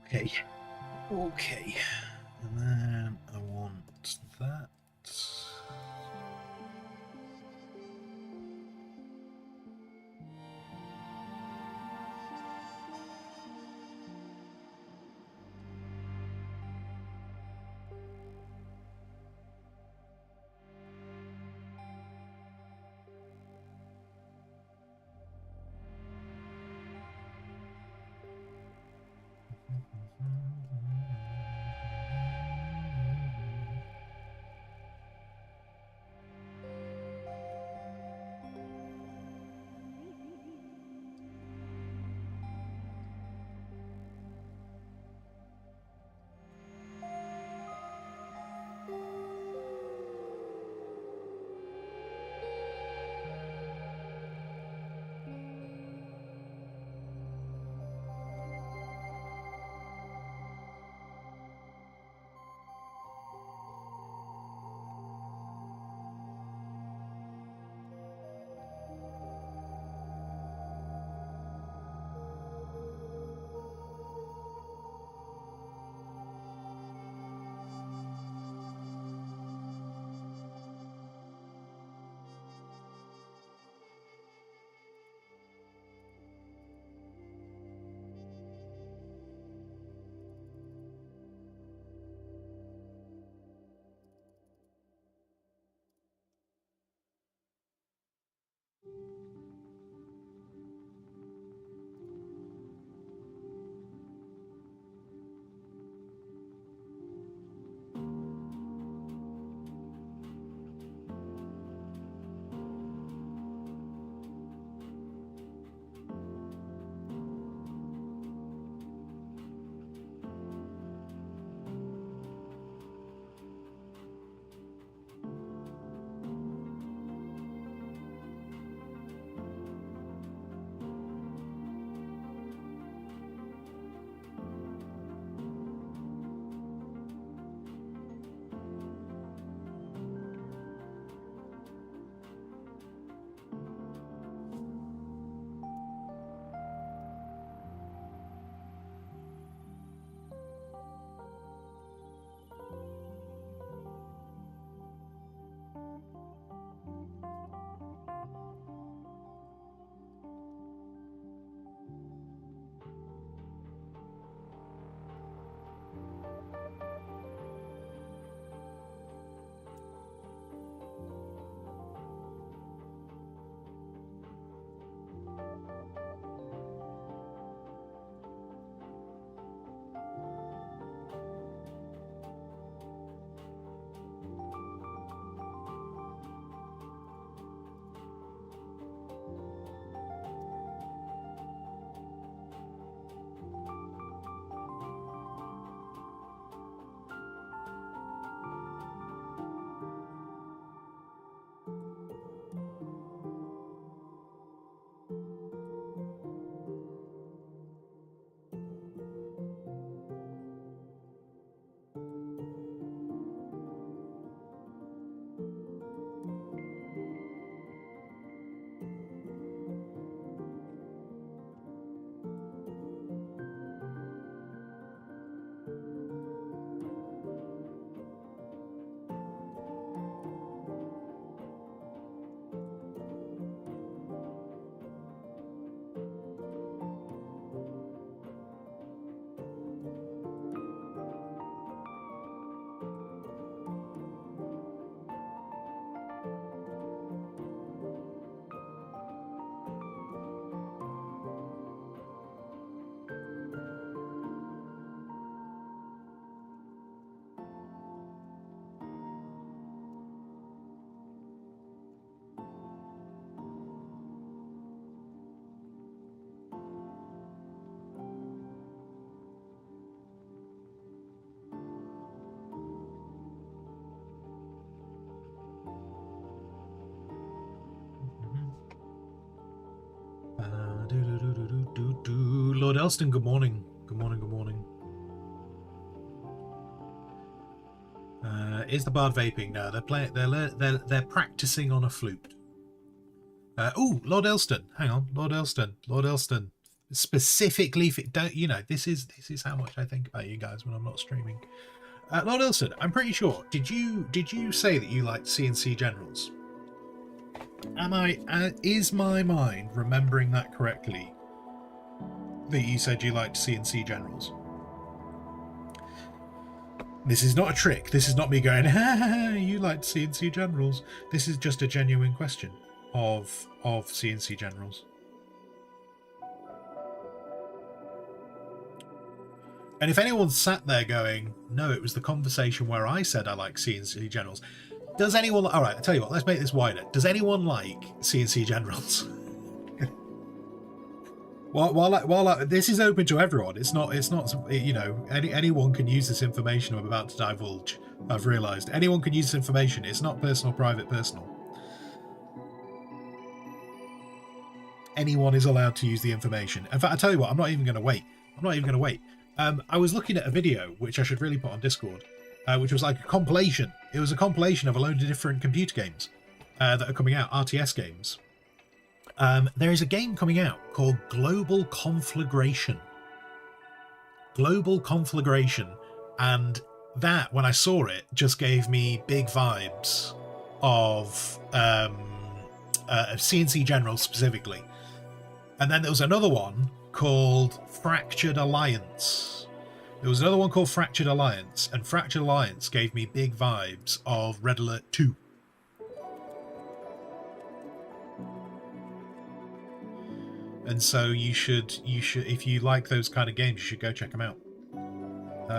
Speaker 1: Okay. Okay. And then I want that. Lord Elston, good morning. Good morning, good morning. Is the bard vaping? No, they're playing. They're practicing on a flute. Oh, Lord Elston. Hang on, Lord Elston. Lord Elston. Specifically, don't you know? This is how much I think about you guys when I'm not streaming. Lord Elston, I'm pretty sure. Did you say that you liked CNC generals? Is my mind remembering that correctly? That you said you liked CNC generals. This is not a trick. This is not me going, ha, ha, ha, you liked CNC generals. This is just a genuine question of CNC generals. And if anyone's sat there going, no, it was the conversation where I said I like CNC generals. Does anyone... All right, I'll tell you what, let's make this wider. Does anyone like CNC generals? While this is open to everyone, it's not you know, anyone can use this information I'm about to divulge. I've realised anyone can use this information. It's not personal, private, personal. Anyone is allowed to use the information. In fact, I tell you what, I'm not even going to wait. I was looking at a video which I should really put on Discord, which was like a compilation. It was a compilation of a load of different computer games that are coming out, RTS games. There is a game coming out called Global Conflagration. Global Conflagration, and that, when I saw it, just gave me big vibes of CNC General specifically. And then there was another one called Fractured Alliance. And Fractured Alliance gave me big vibes of Red Alert 2. And so you should, if you like those kind of games, you should go check them out.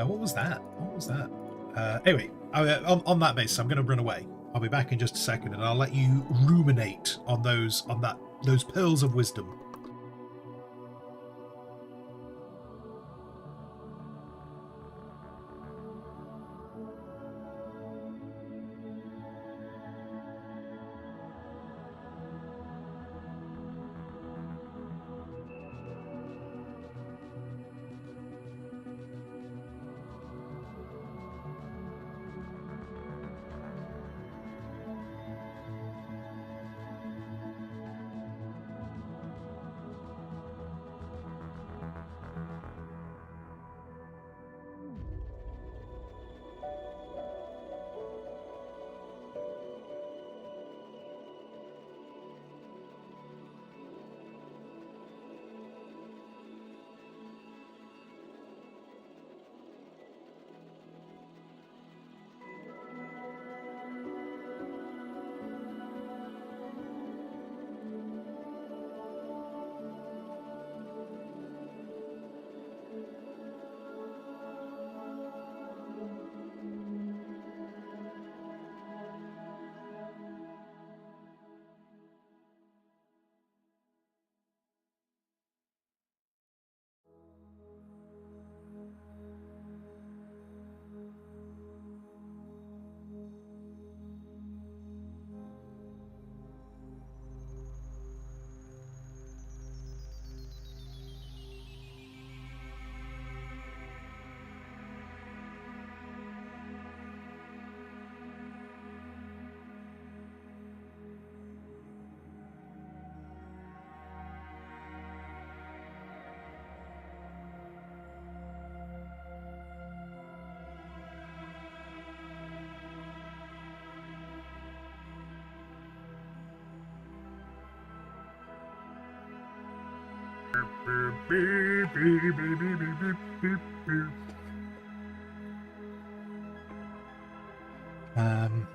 Speaker 1: What was that? Anyway, on that basis, I'm going to run away. I'll be back in just a second, and I'll let you ruminate on those pearls of wisdom.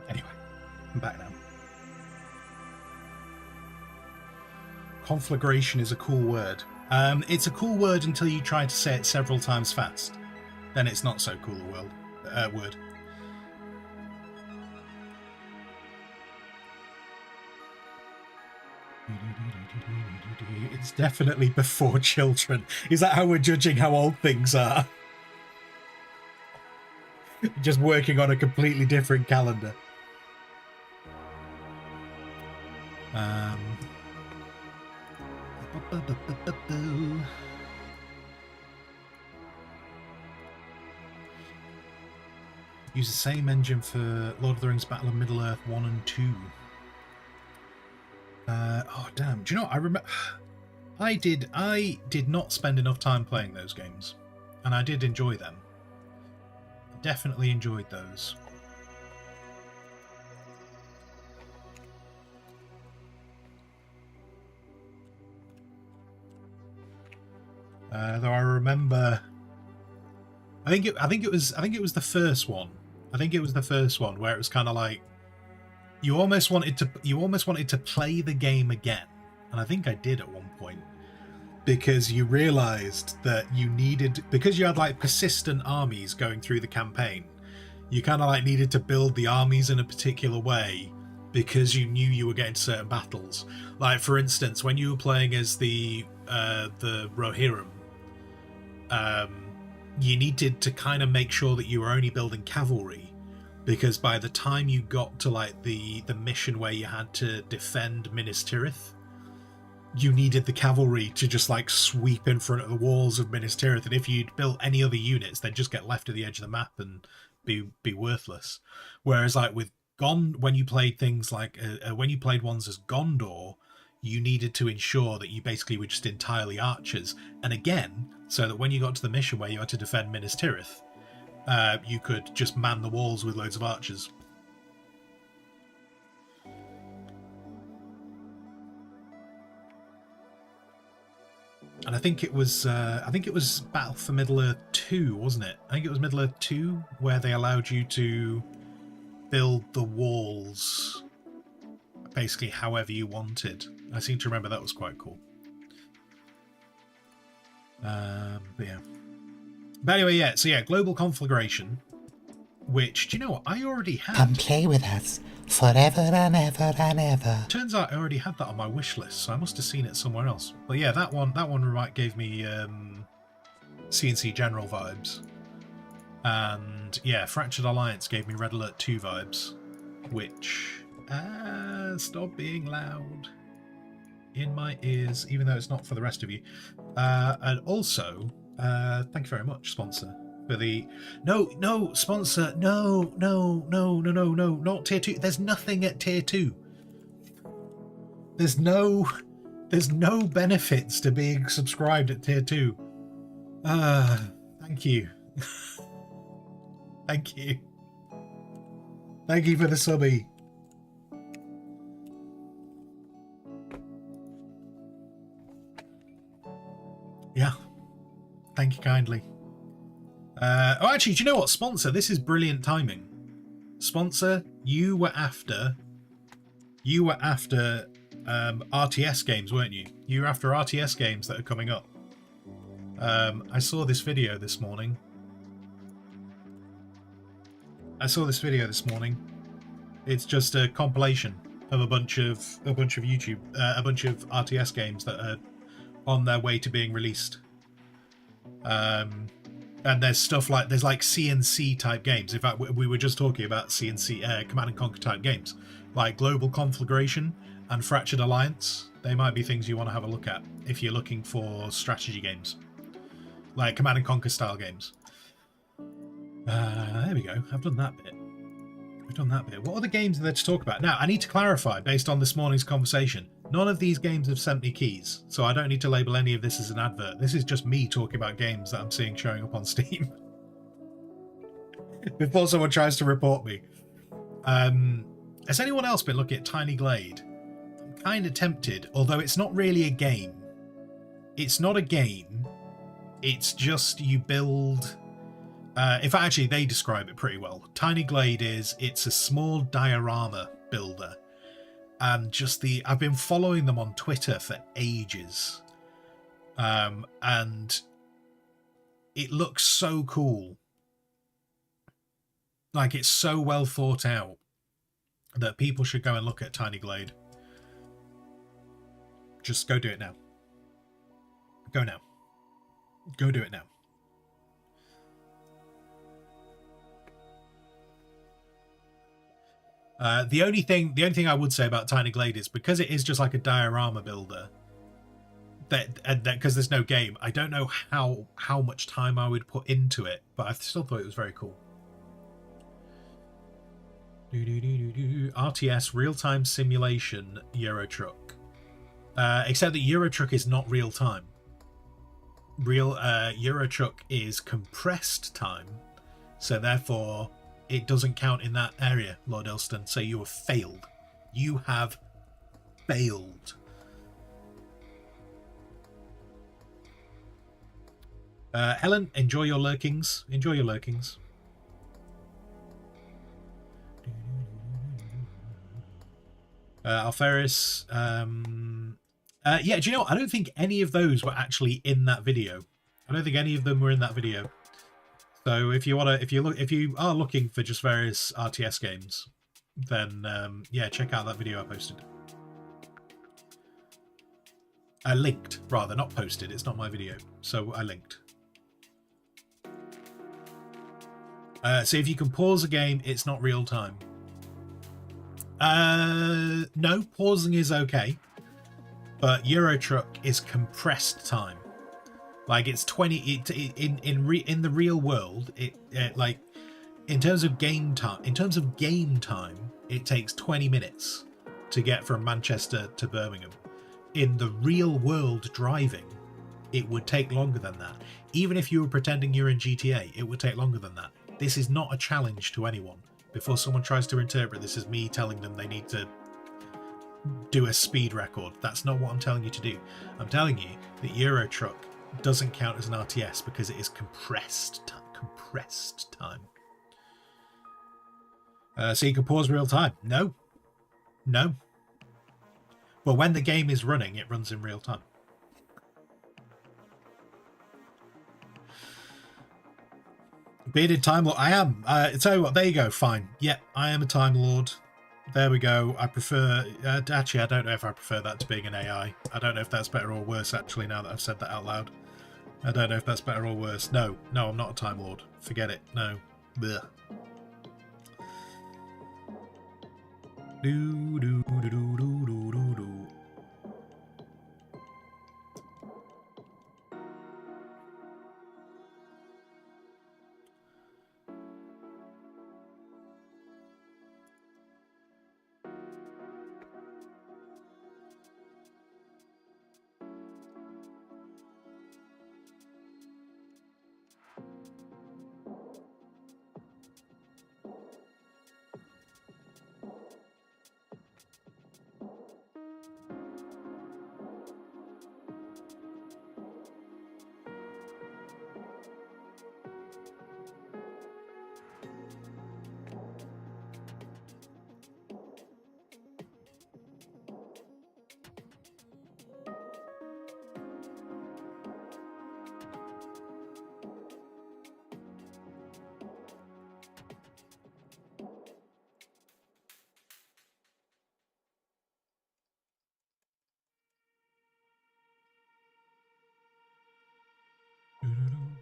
Speaker 1: Anyway, I'm back now. Conflagration is a cool word. It's a cool word until you try to say it several times fast. Then it's not so cool a word. It's definitely before children. Is that how we're judging how old things are? Just working on a completely different calendar. Use the same engine for Lord of the Rings Battle of Middle-earth 1 and 2. Oh damn! Do you know what I remember? I did not spend enough time playing those games, and I did enjoy them. Definitely enjoyed those. Though I remember, I think it was the first one. I think it was the first one where it was kind of like you almost wanted to play the game again, and I think I did at one point, because you realized that you needed, because you had like persistent armies going through the campaign, you kind of like needed to build the armies in a particular way because you knew you were getting certain battles. Like for instance, when you were playing as the Rohirrim, you needed to kind of make sure that you were only building cavalry, because by the time you got to like the mission where you had to defend Minas Tirith, you needed the cavalry to just like sweep in front of the walls of Minas Tirith, and if you'd built any other units, they'd just get left at the edge of the map and be worthless. Whereas like with when you played things like when you played ones as Gondor, you needed to ensure that you basically were just entirely archers, and again, so that when you got to the mission where you had to defend Minas Tirith, you could just man the walls with loads of archers. And I think it was Battle for Middle-earth 2, wasn't it? I think it was Middle-earth 2 where they allowed you to build the walls basically however you wanted. I seem to remember that was quite cool. But yeah. But anyway, yeah. So yeah, global conflagration, which, do you know what I already had?
Speaker 2: Come play with us forever and ever and ever.
Speaker 1: Turns out I already had that on my wish list, so I must have seen it somewhere else. But yeah, that one gave me CNC General vibes, and yeah, Fractured Alliance gave me Red Alert 2 vibes, which stop being loud in my ears, even though it's not for the rest of you. And also, thank you very much, sponsor. For the sponsor, no, not tier 2. There's nothing at tier 2. There's no benefits to being subscribed at tier 2. Thank you. Thank you for the subby. Yeah, thank you kindly. Actually, do you know what, sponsor? This is brilliant timing. Sponsor, you were after RTS games, weren't you? You were after RTS games that are coming up. I saw this video this morning. It's just a compilation of a bunch of YouTube, a bunch of RTS games that are on their way to being released. And there's stuff like, there's like CNC type games. In fact, we were just talking about CNC Command and Conquer type games, like Global Conflagration and Fractured Alliance. They might be things you want to have a look at if you're looking for strategy games, like Command and Conquer style games. There we go. I've done that bit. What other games are there to talk about? Now, I need to clarify, based on this morning's conversation, none of these games have sent me keys, so I don't need to label any of this as an advert. This is just me talking about games that I'm seeing showing up on Steam. Before someone tries to report me. Has anyone else been looking at Tiny Glade? I'm kind of tempted, although it's not really a game. It's not a game. It's just you build... in fact, actually, they describe it pretty well. Tiny Glade it's a small diorama builder. And just I've been following them on Twitter for ages. And it looks so cool. Like, it's so well thought out that people should go and look at Tiny Glade. Just go do it now. Go now. Go do it now. The only thing I would say about Tiny Glade is, because it is just like a diorama builder, that because there's no game, I don't know how much time I would put into it, but I still thought it was very cool. RTS real-time simulation Euro Truck, except that Euro Truck is not real time. Euro Truck is compressed time, so therefore it doesn't count in that area, Lord Ilston. So you have failed. You have failed. Helen, enjoy your lurkings. Enjoy your lurkings. Alferis. Yeah, do you know what? I don't think any of those were actually in that video. I don't think any of them were in that video. So if you are looking for just various RTS games, then yeah, check out that video I posted. I linked, rather, not posted. It's not my video, so I linked. So if you can pause a game, it's not real time. No, pausing is okay, but Euro Truck is compressed time. Like it's 20. In the real world, it like in terms of game time. In terms of game time, it takes 20 minutes to get from Manchester to Birmingham. In the real world driving, it would take longer than that. Even if you were pretending you're in GTA, it would take longer than that. This is not a challenge to anyone. Before someone tries to interpret this as me telling them they need to do a speed record, that's not what I'm telling you to do. I'm telling you that Euro Truck doesn't count as an RTS because it is compressed time. So you can pause real time. No. But when the game is running, it runs in real time. Bearded Time Lord. I am. Tell you what, there you go. Fine. Yeah, I am a Time Lord. There we go. I prefer... actually, I don't know if I prefer that to being an AI. I don't know if that's better or worse, actually, now that I've said that out loud. I don't know if that's better or worse. No, I'm not a Time Lord. Forget it. No. Blech.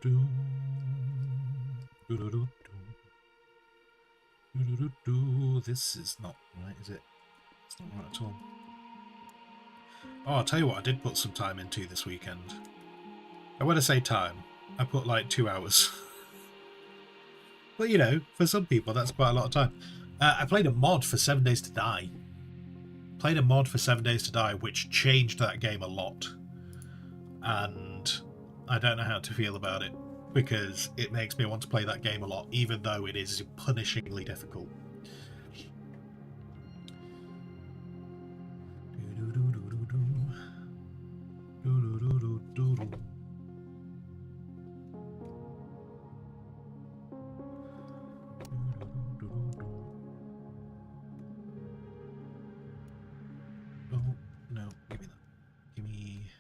Speaker 1: Do. This is not right, is it? It's not right at all. Oh, I'll tell you what I did put some time into this weekend. And when I say time, I put like 2 hours. But you know, for some people that's quite a lot of time. I played a mod for 7 Days to Die. Which changed that game a lot. And I don't know how to feel about it, because it makes me want to play that game a lot, even though it is punishingly difficult. Oh, no, give me that. Give me...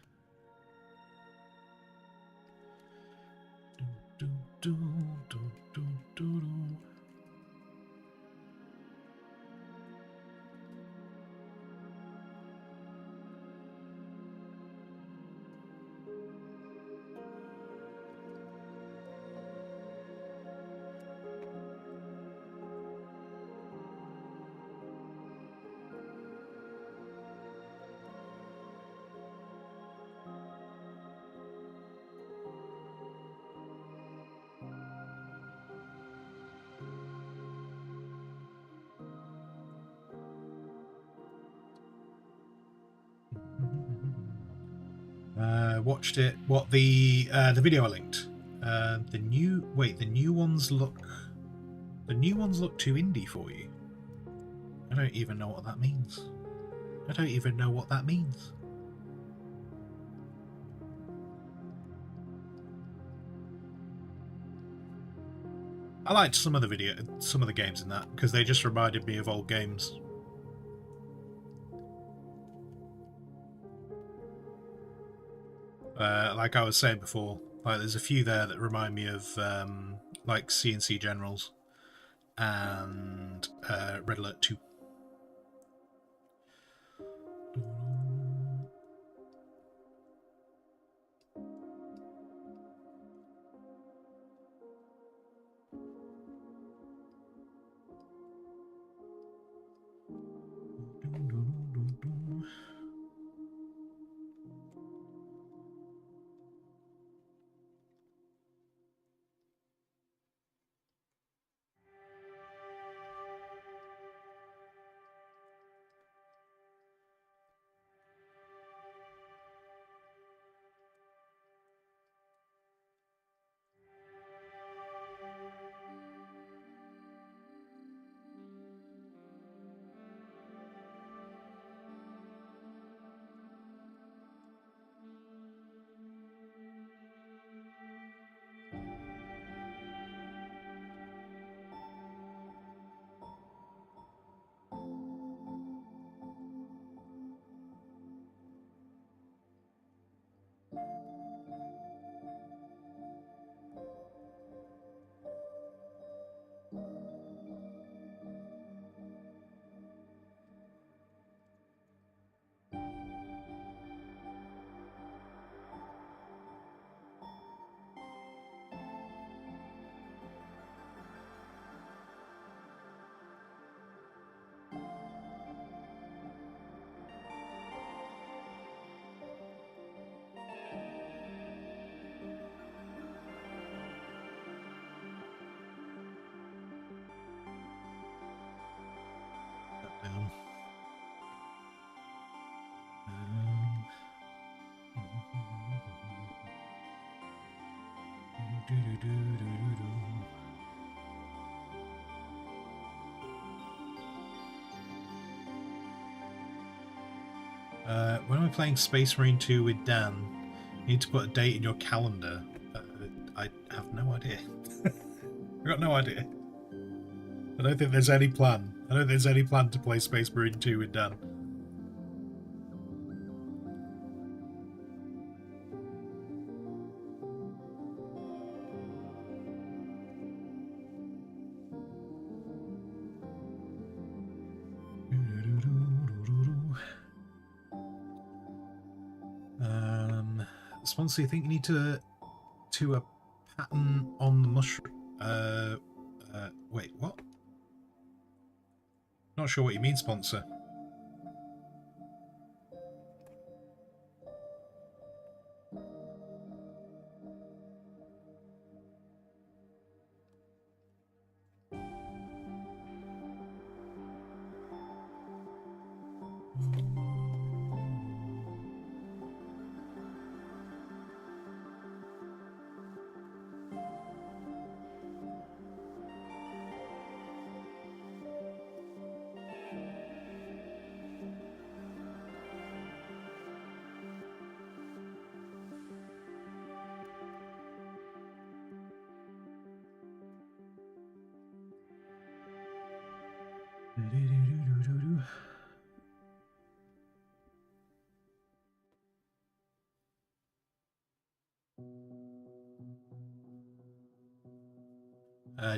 Speaker 1: Watched it. What the video I linked? The new ones look too indie for you. I don't even know what that means. I liked some of the games in that because they just reminded me of old games. Like I was saying before, like there's a few there that remind me of like CNC Generals and Red Alert 2. Down. When we're playing Space Marine 2 with Dan, you need to put a date in your calendar. I have no idea. I've got no idea. I don't think there's any plan. To play Space Marine 2 with Dan. Sponsor, you think you need to a pattern on the mushroom? Wait, what? Not sure what you mean, sponsor.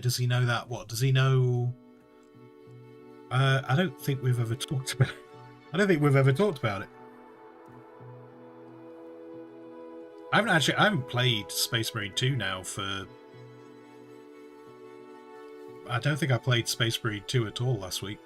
Speaker 1: Does he know that? What does he know? I don't think we've ever talked about. I don't think we've ever talked about it. I haven't played Space Marine 2 now for. I don't think I played Space Marine 2 at all last week.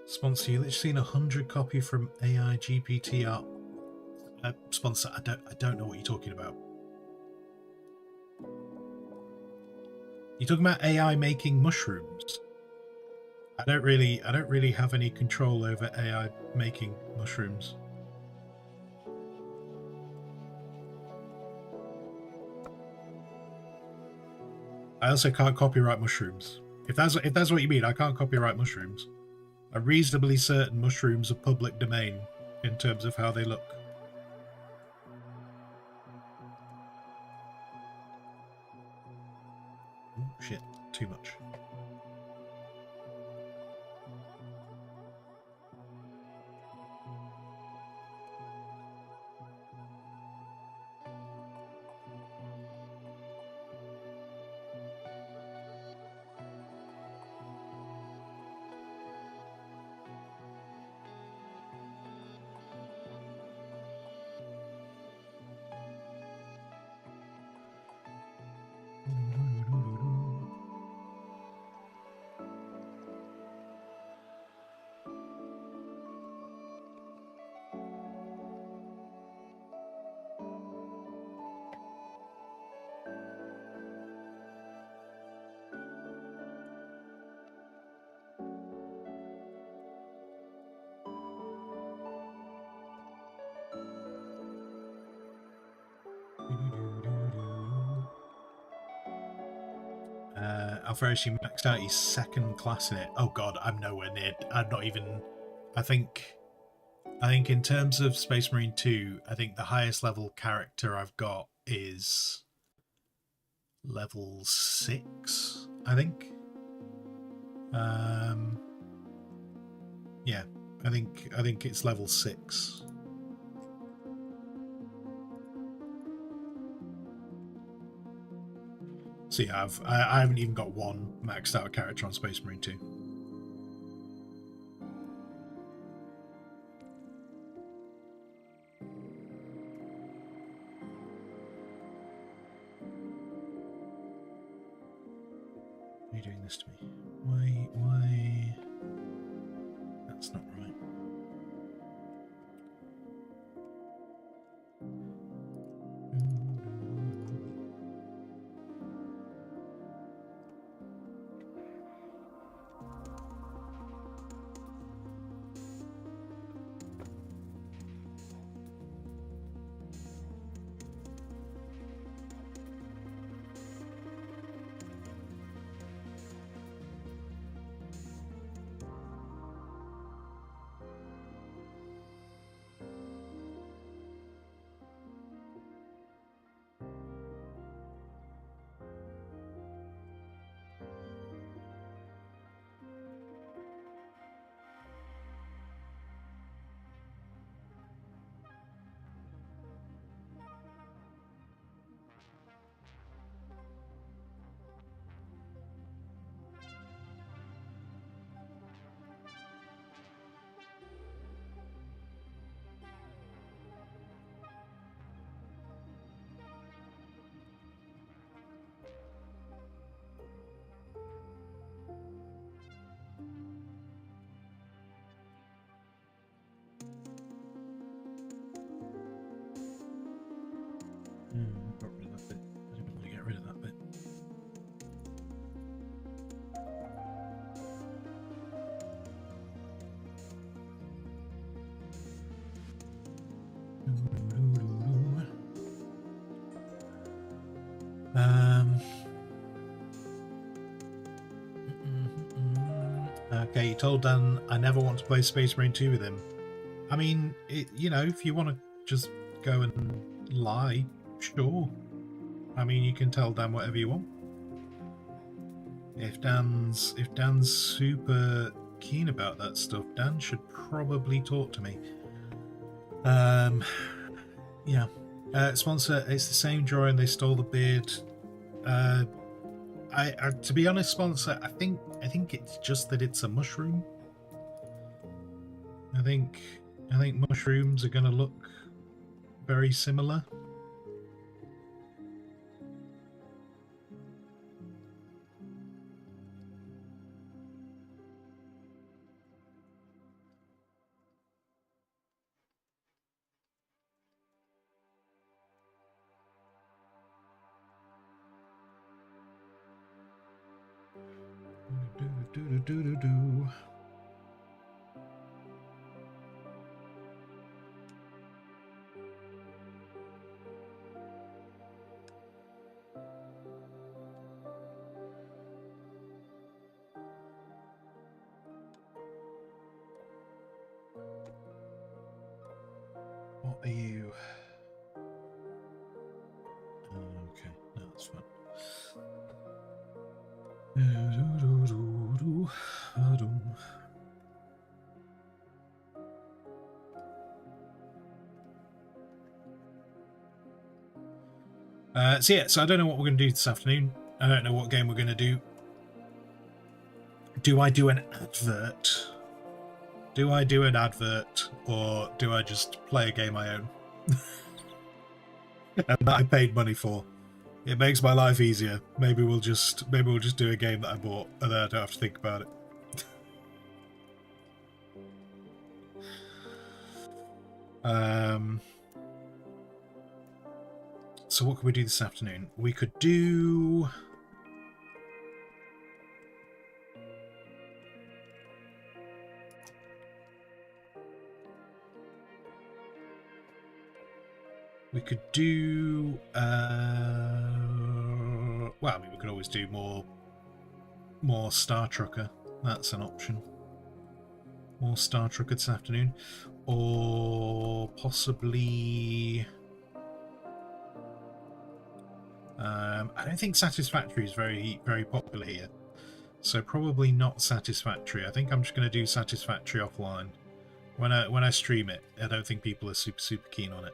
Speaker 1: Sponsor, you literally seen 100 copy from AI GPT art. Sponsor, I don't know what you're talking about. You're talking about AI making mushrooms. I don't really have any control over AI making mushrooms. I also can't copyright mushrooms. If that's what you mean, I can't copyright mushrooms. I'm reasonably certain mushrooms are public domain in terms of how they look. Ooh, shit, too much. Alvarez, you maxed out your second class in it. Oh god, I'm nowhere near. I'm not even. I think in terms of Space Marine 2, I think the highest level character I've got is level 6. I think. Yeah, I think it's level 6. So yeah, I haven't even got one maxed out character on Space Marine 2. Why are you doing this to me? Why? That's not right. Got rid of that bit. I didn't want to get rid of that bit. Okay, you told Dan I never want to play Space Marine 2 with him. I mean, if you want to just go and lie, sure. I mean, you can tell Dan whatever you want. If Dan's super keen about that stuff, Dan should probably talk to me. Yeah. Sponsor, it's the same drawing. They stole the beard. I to be honest, Sponsor, I think it's just that it's a mushroom. I think mushrooms are going to look very similar. What are you? Okay, no, that's fine. So yeah, so I don't know what we're going to do this afternoon. I don't know what game we're going to do. Do I do an advert? Do I do an advert, or do I just play a game I own and that I paid money for? It makes my life easier. Maybe we'll just do a game that I bought, and then I don't have to think about it. So what could we do this afternoon? We could do... We could do... well, I mean, we could always do more Star Trucker. That's an option. More Star Trucker this afternoon. Or possibly... I don't think Satisfactory is very, very popular here. So probably not Satisfactory. I think I'm just going to do Satisfactory offline. When I stream it, I don't think people are super keen on it.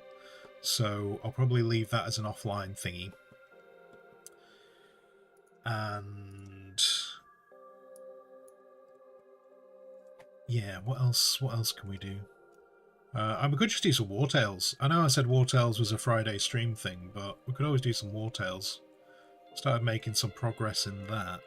Speaker 1: So I'll probably leave that as an offline thingy. And yeah, what else can we do? We could just do some War Tales. I know I said War Tales was a Friday stream thing, but we could always do some War Tales. Started making some progress in that.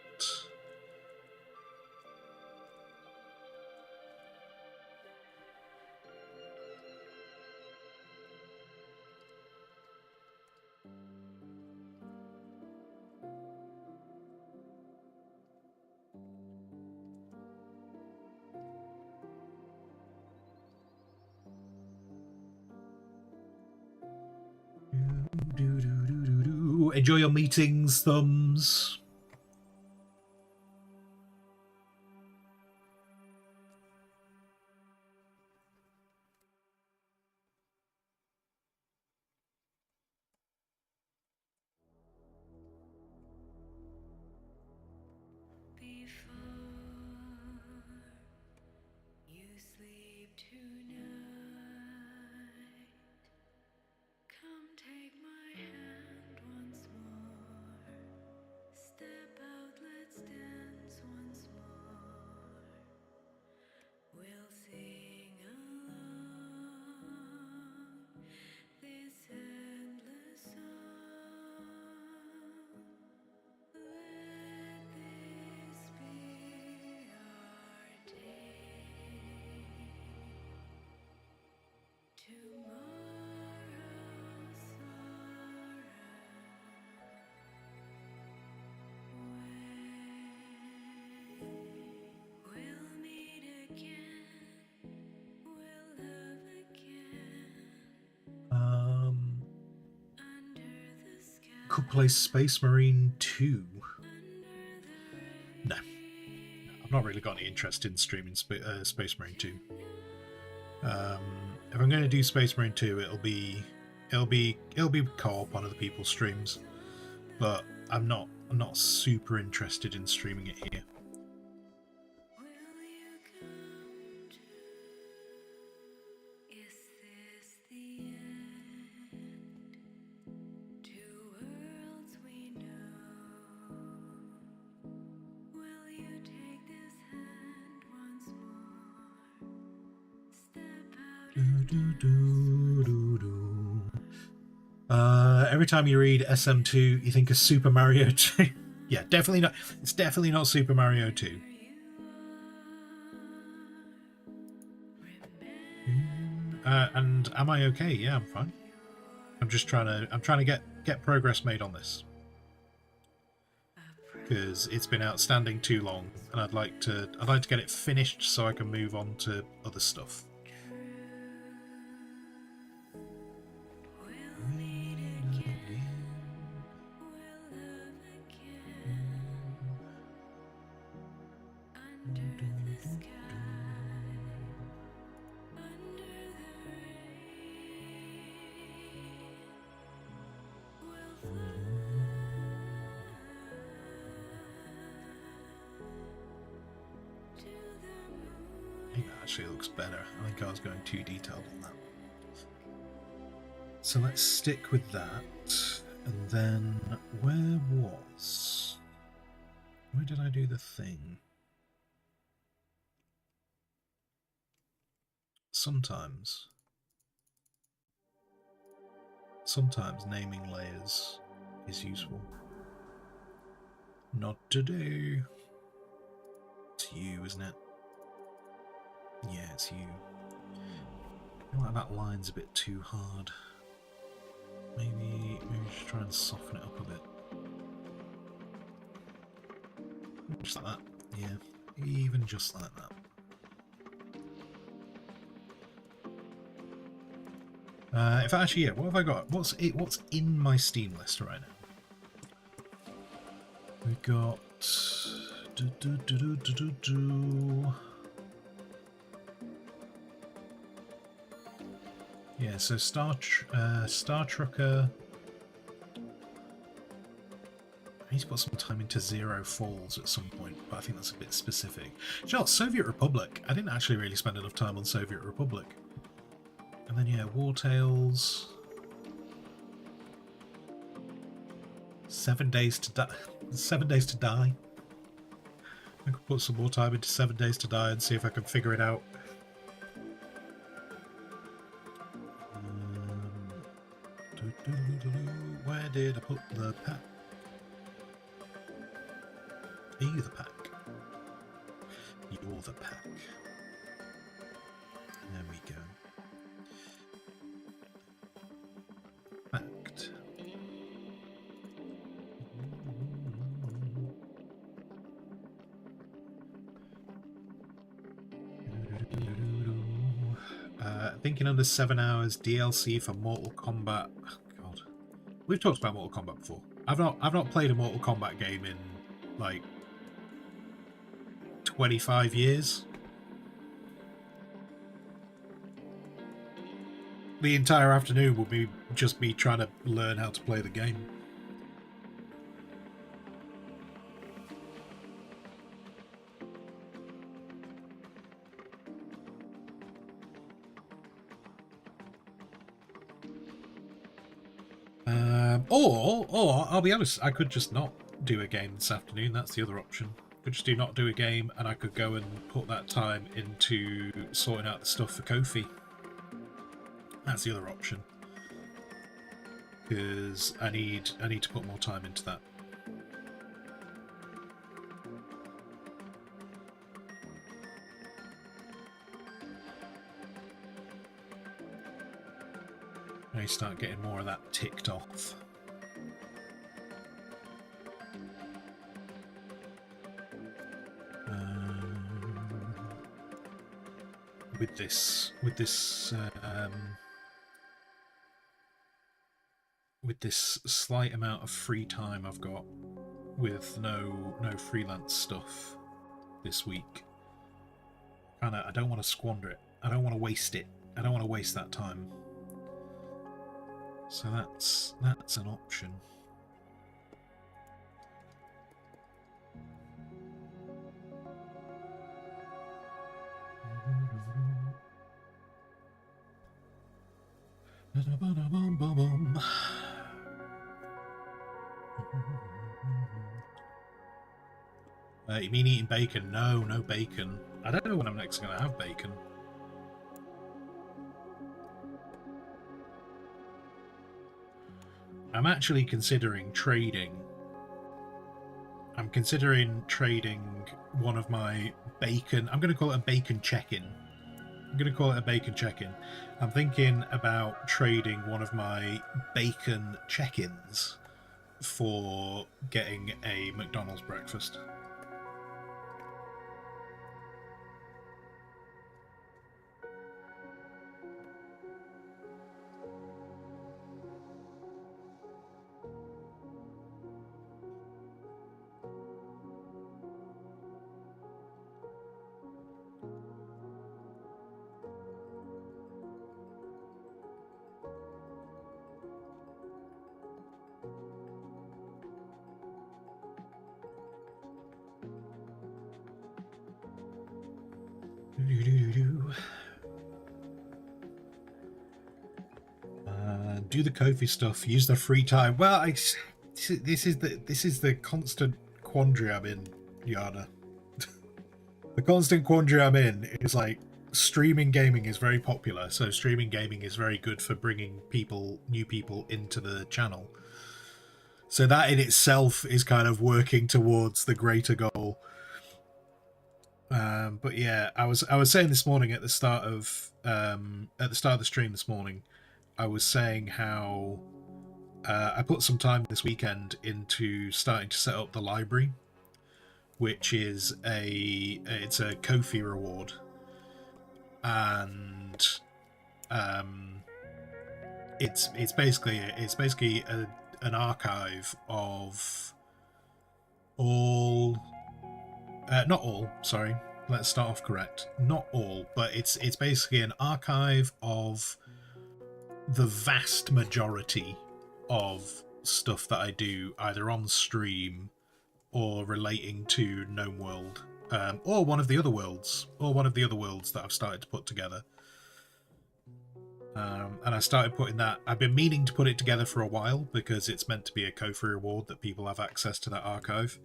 Speaker 1: Enjoy your meetings, thumbs. Could play Space Marine 2. No. I've not really got any interest in streaming Space Marine 2. If I'm going to do Space Marine 2, it'll be co-op on other people's streams, but I'm not super interested in streaming it here. Every time you read SM2, you think of Super Mario 2. Yeah, definitely not. It's definitely not Super Mario 2. And am I okay? Yeah, I'm fine. I'm just trying to get progress made on this. because it's been outstanding too long, and I'd like to get it finished so I can move on to other stuff. I think that actually looks better. I think I was going too detailed on that. So let's stick with that. And then where did I do the thing? Sometimes naming layers is useful. Not today. It's you, isn't it? Yeah, it's you. I feel like that line's a bit too hard. Maybe just try and soften it up a bit. Just like that. Yeah, even just like that. If actually, yeah, what have I got? What's in my Steam list right now? We've got yeah, so Star Trucker. I need to put some time into Zero Falls at some point, but I think that's a bit specific. You know what, Soviet Republic. I didn't actually really spend enough time on Soviet Republic. And then yeah, War Tales. 7 Days to Die. 7 Days to Die. I could put some more time into 7 Days to Die and see if I can figure it out. Where did I put the pack? Are you the pack? You're the pack. There we go. Fact. Thinking under 7 hours DLC for Mortal Kombat. Oh, God, we've talked about Mortal Kombat before. I've not played a Mortal Kombat game in like 25 years. The entire afternoon will be just me trying to learn how to play the game. Or I'll be honest, I could just not do a game this afternoon. That's the other option. I could just not do a game, and I could go and put that time into sorting out the stuff for Kofi. That's the other option, because I need to put more time into that. I start getting more of that ticked off. With this slight amount of free time I've got, with no freelance stuff this week, I don't want to squander it. I don't want to waste it. I don't want to waste that time. So that's an option. You mean eating bacon? No bacon. I don't know when I'm next going to have bacon. I'm actually considering trading. I'm considering trading one of my bacon. I'm going to call it a bacon check-in. I'm thinking about trading one of my bacon check-ins for getting a McDonald's breakfast. Do the kofi stuff. Use the free time. Well, this is the constant quandary I'm in, Yana. The constant quandary I'm in is like streaming gaming is very popular, so streaming gaming is very good for bringing new people into the channel. So that in itself is kind of working towards the greater goal. But yeah, I was saying this morning at the start of the stream this morning, I was saying how I put some time this weekend into starting to set up the library, which is it's a kofi reward, and it's basically an archive of all. Not all, sorry. Let's start off correct. Not all, but it's basically an archive of the vast majority of stuff that I do, either on stream or relating to Gnome World, or one of the other worlds, that I've started to put together. And I started putting that. I've been meaning to put it together for a while because it's meant to be a Kofi reward that people have access to that archive.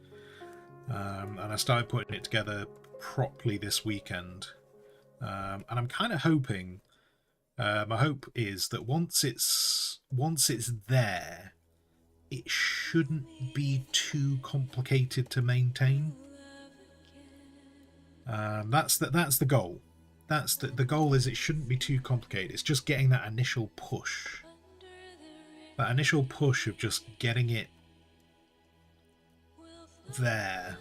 Speaker 1: And I started putting it together properly this weekend, and I'm kind of hoping. My hope is that once it's there, it shouldn't be too complicated to maintain. That's the goal. That's the goal. Is it shouldn't be too complicated. It's just getting that initial push. That initial push of just getting it there.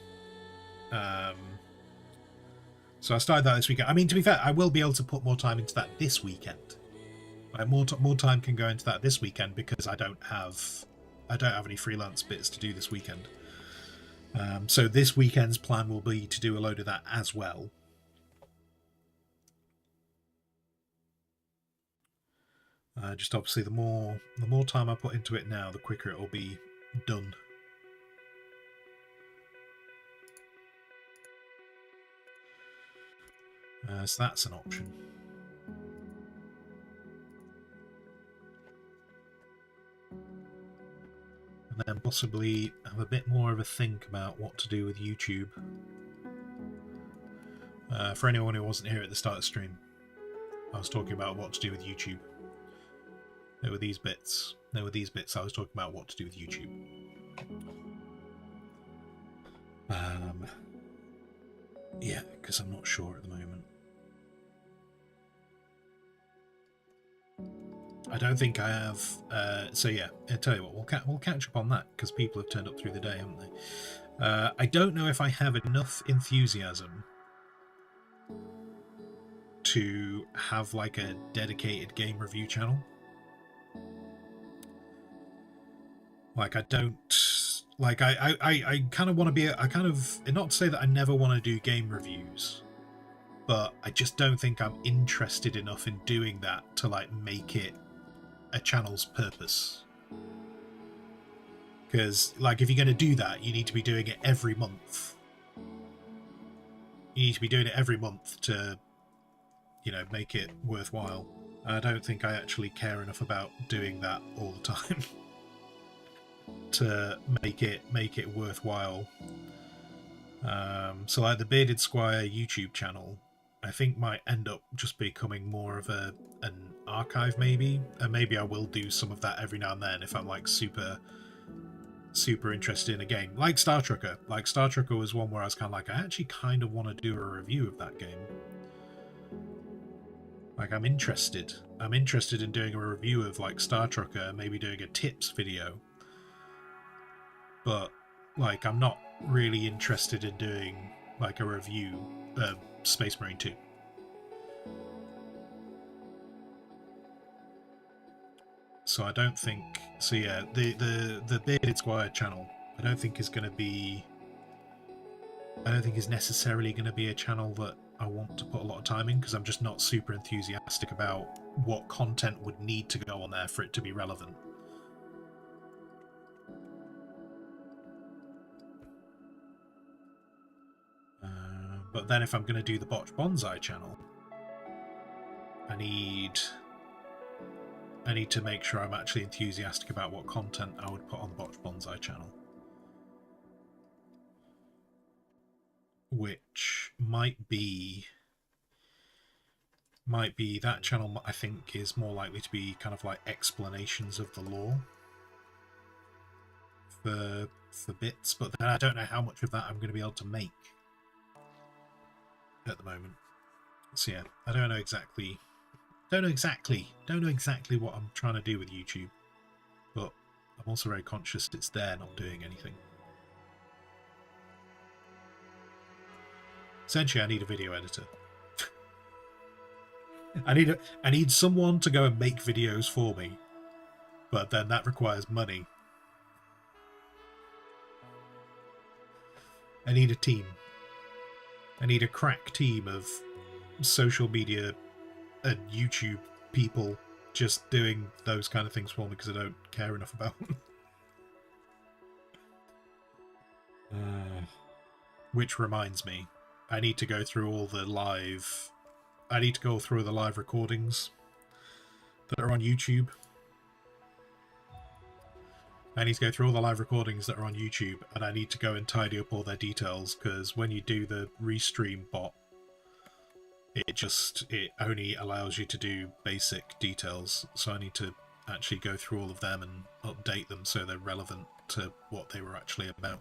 Speaker 1: So I started that this weekend. I mean, to be fair, I will be able to put more time into that this weekend. Like more time can go into that this weekend because I don't have any freelance bits to do this weekend. So this weekend's plan will be to do a load of that as well. Just obviously, the more time I put into it now, the quicker it will be done. So that's an option. And then possibly have a bit more of a think about what to do with YouTube. For anyone who wasn't here at the start of the stream, I was talking about what to do with YouTube. There were these bits. I was talking about what to do with YouTube. Yeah, because I'm not sure at the moment. I don't think I have. So yeah, I'll tell you what, we'll catch up on that because people have turned up through the day, haven't they? I don't know if I have enough enthusiasm to have like a dedicated game review channel. Like I don't like I kind of want to be not to say that I never want to do game reviews, but I just don't think I'm interested enough in doing that to like make it a channel's purpose. Because like if you're going to do that, you need to be doing it every month. You need to be doing it every month to, make it worthwhile. I don't think I actually care enough about doing that all the time to make it worthwhile. So like the Bearded Squire YouTube channel, I think might end up just becoming more of an archive maybe, and maybe I will do some of that every now and then if I'm like super interested in a game like Star Trucker. Like Star Trucker was one where I was kind of like, I actually kind of want to do a review of that game. Like I'm interested in doing a review of like Star Trucker, maybe doing a tips video. but like I'm not really interested in doing like a review of Space Marine 2. So I don't think so. Yeah, the Bearded Squire channel I don't think is going to be. I don't think is necessarily going to be a channel that I want to put a lot of time in, because I'm just not super enthusiastic about what content would need to go on there for it to be relevant. But then if I'm going to do the Botch Bonsai channel, I need to make sure I'm actually enthusiastic about what content I would put on the Botch Bonsai channel. Which might be that channel. I think is more likely to be kind of like explanations of the lore for bits, but then I don't know how much of that I'm going to be able to make at the moment. So yeah, I don't know exactly what I'm trying to do with YouTube, but I'm also very conscious it's there not doing anything. Essentially, I need a video editor. I need someone to go and make videos for me, but then that requires money. I need a team. I need a crack team of social media and YouTube people just doing those kind of things for me, because I don't care enough about them. Which reminds me, I need to go through all the live. I need to go through the live recordings that are on YouTube. I need to go through all the live recordings that are on YouTube, and I need to go and tidy up all their details, because when you do the restream bot, it only allows you to do basic details. So I need to actually go through all of them and update them so they're relevant to what they were actually about.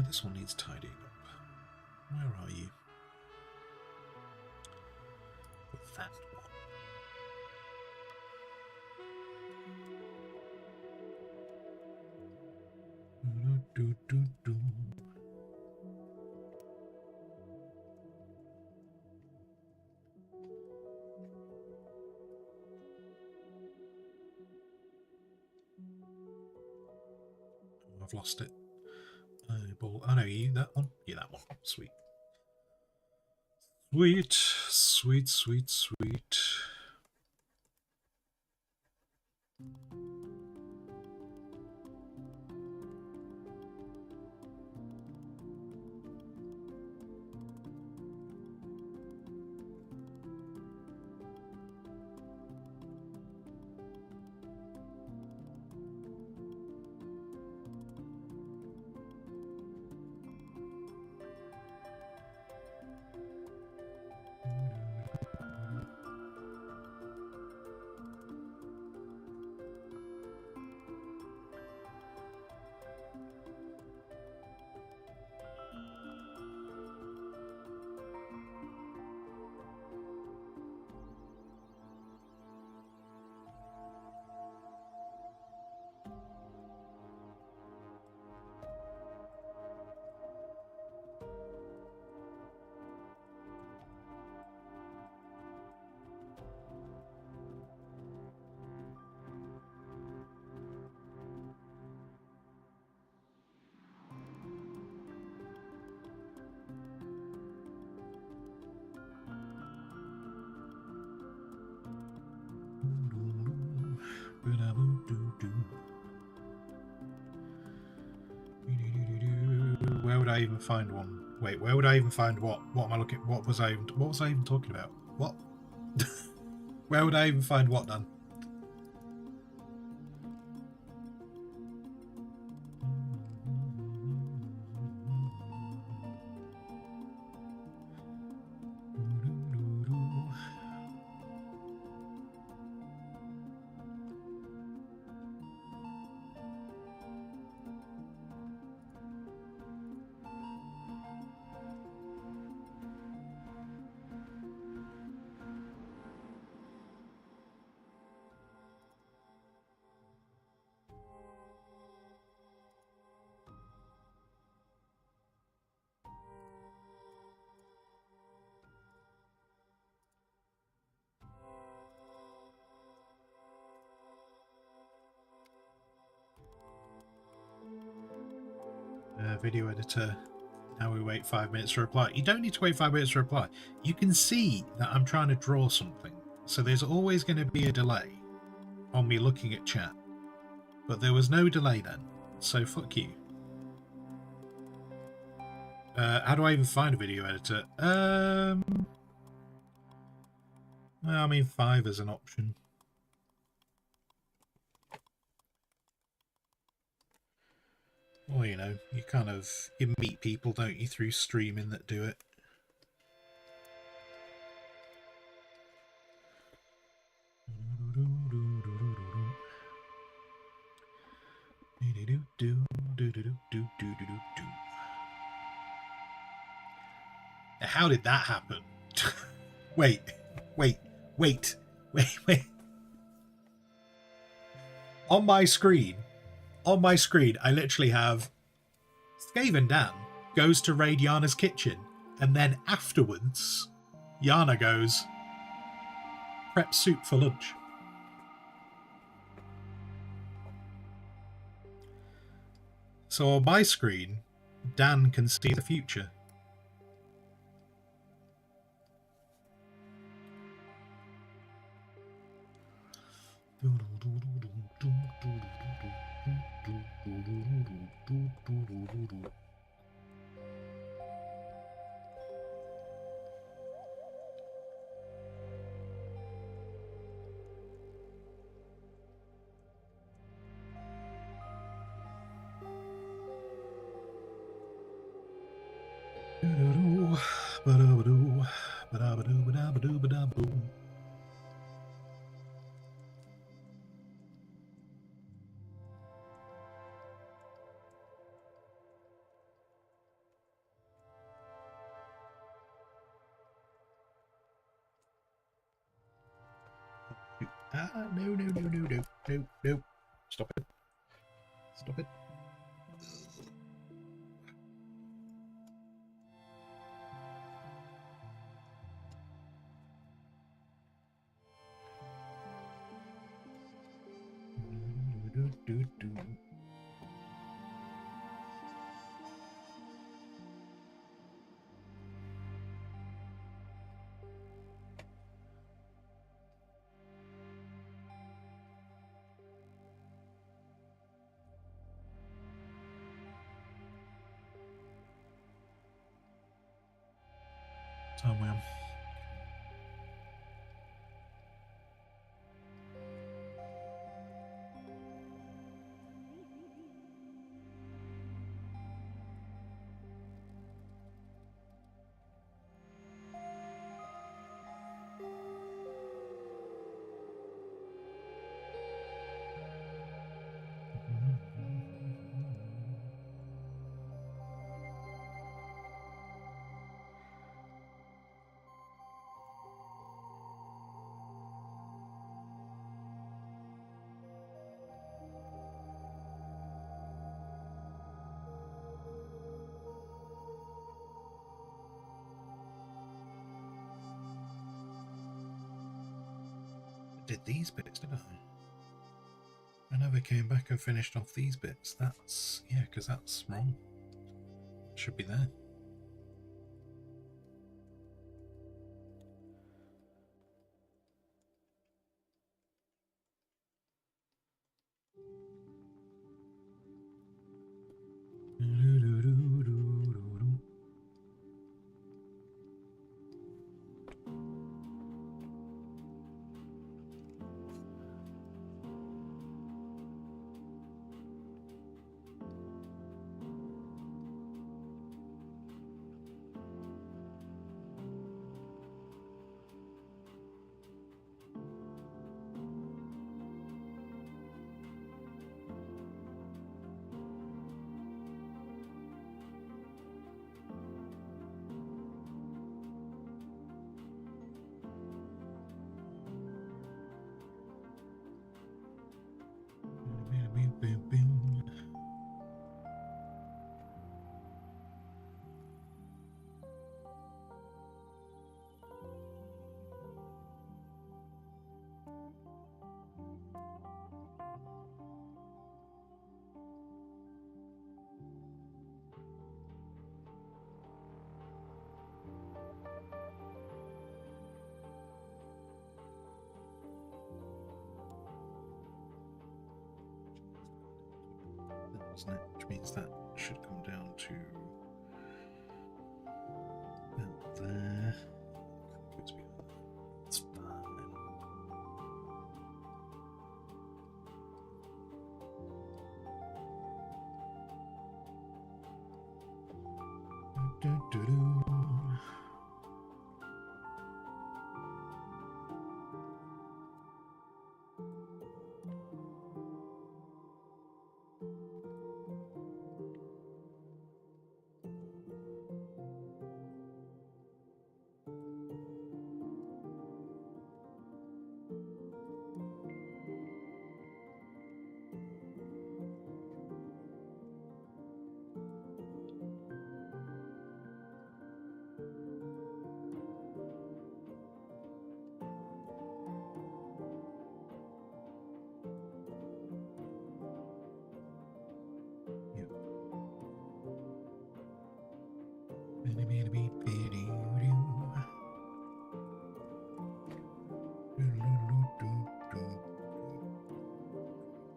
Speaker 1: This one needs tidying up. Where are you? That one. I've lost it. Oh no, you that one? Yeah, that one. Sweet. Sweet, sweet, sweet, sweet. I even find one? Wait, where would I even find what? What am I looking? What was I even talking about? What? Where would I even find what, Dan? Video editor. Now we wait 5 minutes to reply. You don't need to wait 5 minutes to reply. You can see that I'm trying to draw something. So there's always going to be a delay on me looking at chat. But there was no delay then. So fuck you. How do I even find a video editor? I mean, 5 is an option. Well, you know, you meet people, don't you, through streaming that do it. How did that happen? Wait. On my screen, I literally have Skaven Dan goes to raid Yana's kitchen, and then afterwards, Yana goes, prep soup for lunch. So on my screen, Dan can see the future. No. Stop it. Somewhere. Did these bits, did I? I never came back and finished off these bits. That's, yeah, because that's wrong. Should be there. isn't it? Which means that should come down to about there. It's fine. Do-do-do-do.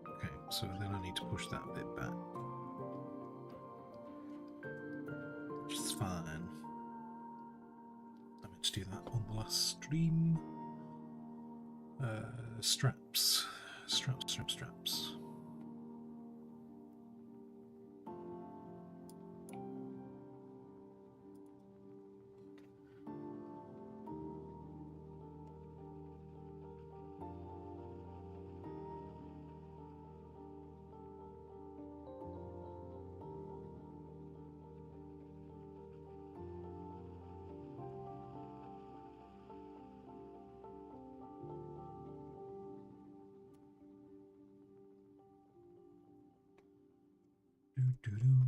Speaker 1: Okay, so then I need to push that bit back, which is fine. I meant to do that on the last stream. Straps. Do-do-do.